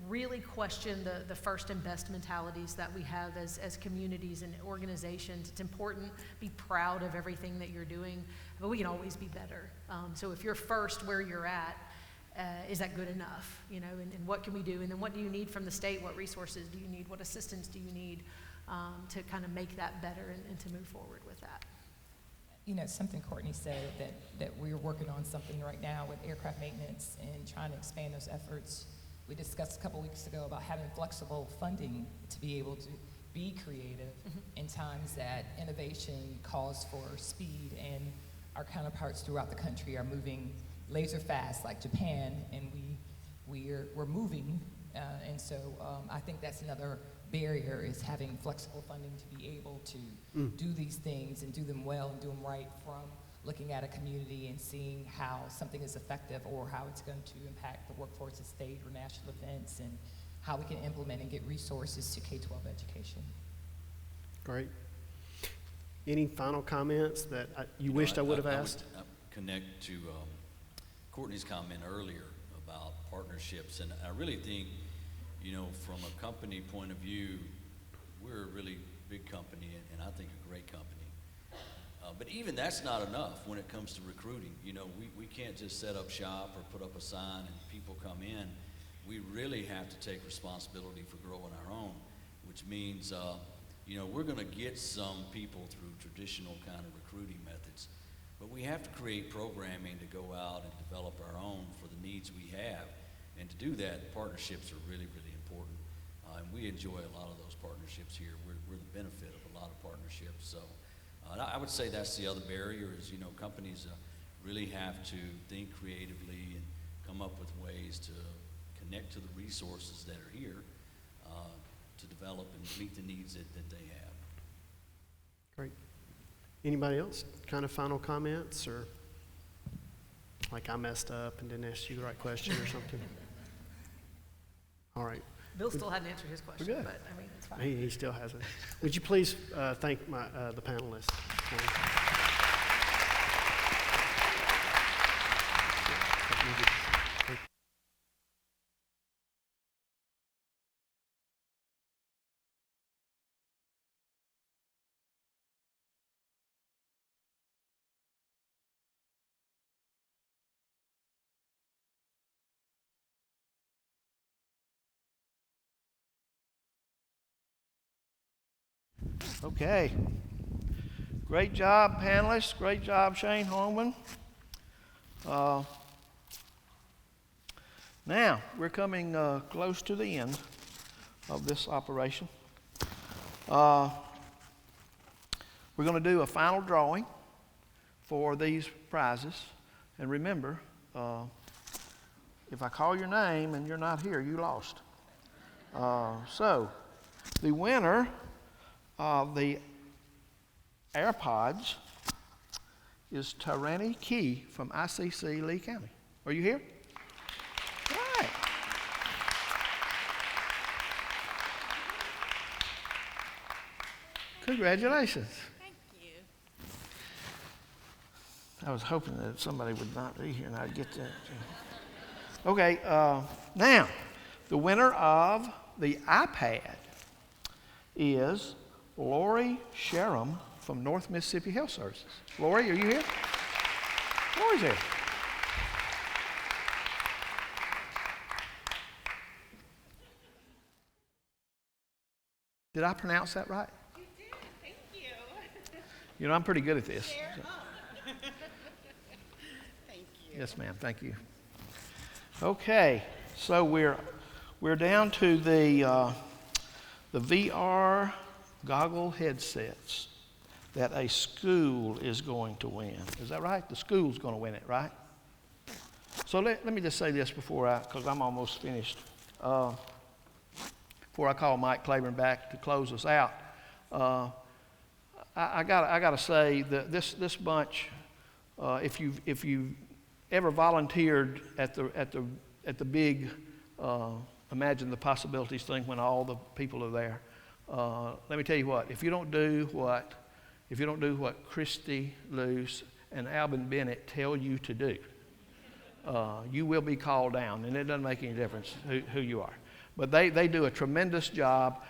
S3: really question the first and best mentalities that we have as communities and organizations. It's important, be proud of everything that you're doing, but we can always be better. So if you're first where you're at, is that good enough? And what can we do? And then what do you need from the state? What resources do you need? What assistance do you need to kind of make that better and to move forward with that?
S5: Something Courtney said that we're working on something right now with aircraft maintenance and trying to expand those efforts. We discussed a couple weeks ago about having flexible funding to be able to be creative in times that innovation calls for speed, and our counterparts throughout the country are moving laser fast, like Japan, and we're moving, and so I think that's another barrier, is having flexible funding to be able to do these things and do them well and do them right, from looking at a community and seeing how something is effective or how it's going to impact the workforce at state or national events, and how we can implement and get resources to K-12 education.
S23: Great. Any final comments that you wished I would have asked?
S24: I would connect to Courtney's comment earlier about partnerships, and I really think, from a company point of view, we're a really big company, and I think a great company. But even that's not enough when it comes to recruiting. We can't just set up shop or put up a sign and people come in. We really have to take responsibility for growing our own, which means, we're going to get some people through traditional kind of recruiting methods, but we have to create programming to go out and develop our own for the needs we have. And to do that, partnerships are really, really important. And we enjoy a lot of those partnerships here. We're the benefit of a lot of partnerships. So I would say that's the other barrier is, companies really have to think creatively and come up with ways to connect to the resources that are here to develop and meet the needs that they have.
S23: Great. Anybody else? Kind of final comments, or like I messed up and didn't ask you the right question or something? All right.
S3: Bill still hadn't answered his question,
S23: We're good.
S3: but I mean, it's fine.
S23: He still hasn't. Would you please thank the panelists?
S2: Okay. Great job, panelists. Great job, Shane Holman. Now, we're coming close to the end of this operation. We're going to do a final drawing for these prizes. And remember, if I call your name and you're not here, you lost. So, the winner of the AirPods is Tarani Key from ICC Lee County. Are you here? Right. Congratulations.
S4: Thank you.
S2: I was hoping that somebody would not be here and I'd get that. Okay, now, the winner of the iPad is Lori Sherham from North Mississippi Health Services. Lori, are you here? Lori's here. Did I pronounce that right?
S4: You did. Thank you.
S2: You know, I'm pretty good at this.
S4: Thank you.
S2: Yes, ma'am. Thank you. Okay, so we're down to the VR goggle headsets that a school is going to win. Is that right? The school's going to win it, right? So let me just say this because I'm almost finished. Before I call Mike Claiborne back to close us out, I gotta say that this bunch, if you ever volunteered at the big Imagine the Possibilities thing when all the people are there, let me tell you what. If you don't do what Christy Luce and Alvin Bennett tell you to do, you will be called down, and it doesn't make any difference who you are. But they do a tremendous job,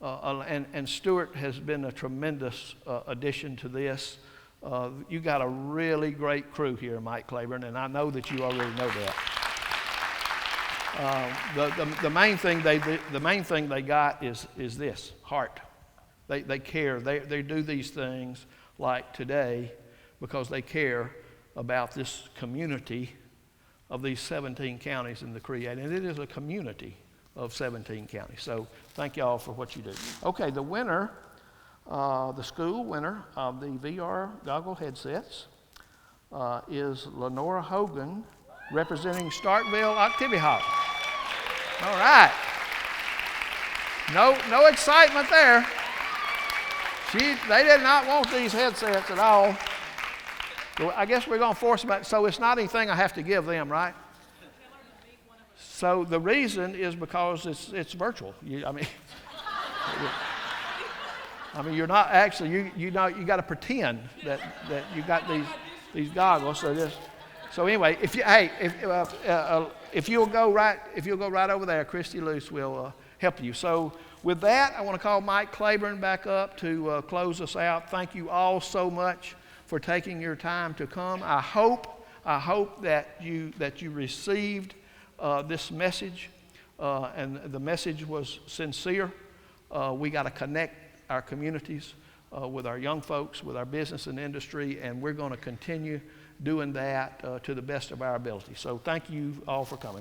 S2: and Stuart has been a tremendous addition to this. You got a really great crew here, Mike Claiborne, and I know that you already know that. The main thing they got is this: heart. They care. They do these things like today because they care about this community of these 17 counties in the Create, and it is a community of 17 counties. So thank you all for what you do. Okay, the winner, the school winner of the VR goggle headsets is Lenora Hogan, representing Starkville Activity Hall. All right. No excitement there. They did not want these headsets at all. I guess we're going to force them back. So it's not anything I have to give them, right? So the reason is because it's virtual. You're not actually, you got to pretend that you got these goggles. So anyway, if you'll go right over there, Christy Luce will help you. So with that, I want to call Mike Claiborne back up to close us out. Thank you all so much for taking your time to come. I hope that you received this message, and the message was sincere. We got to connect our communities with our young folks, with our business and industry, and we're going to continue doing that to the best of our ability. So thank you all for coming.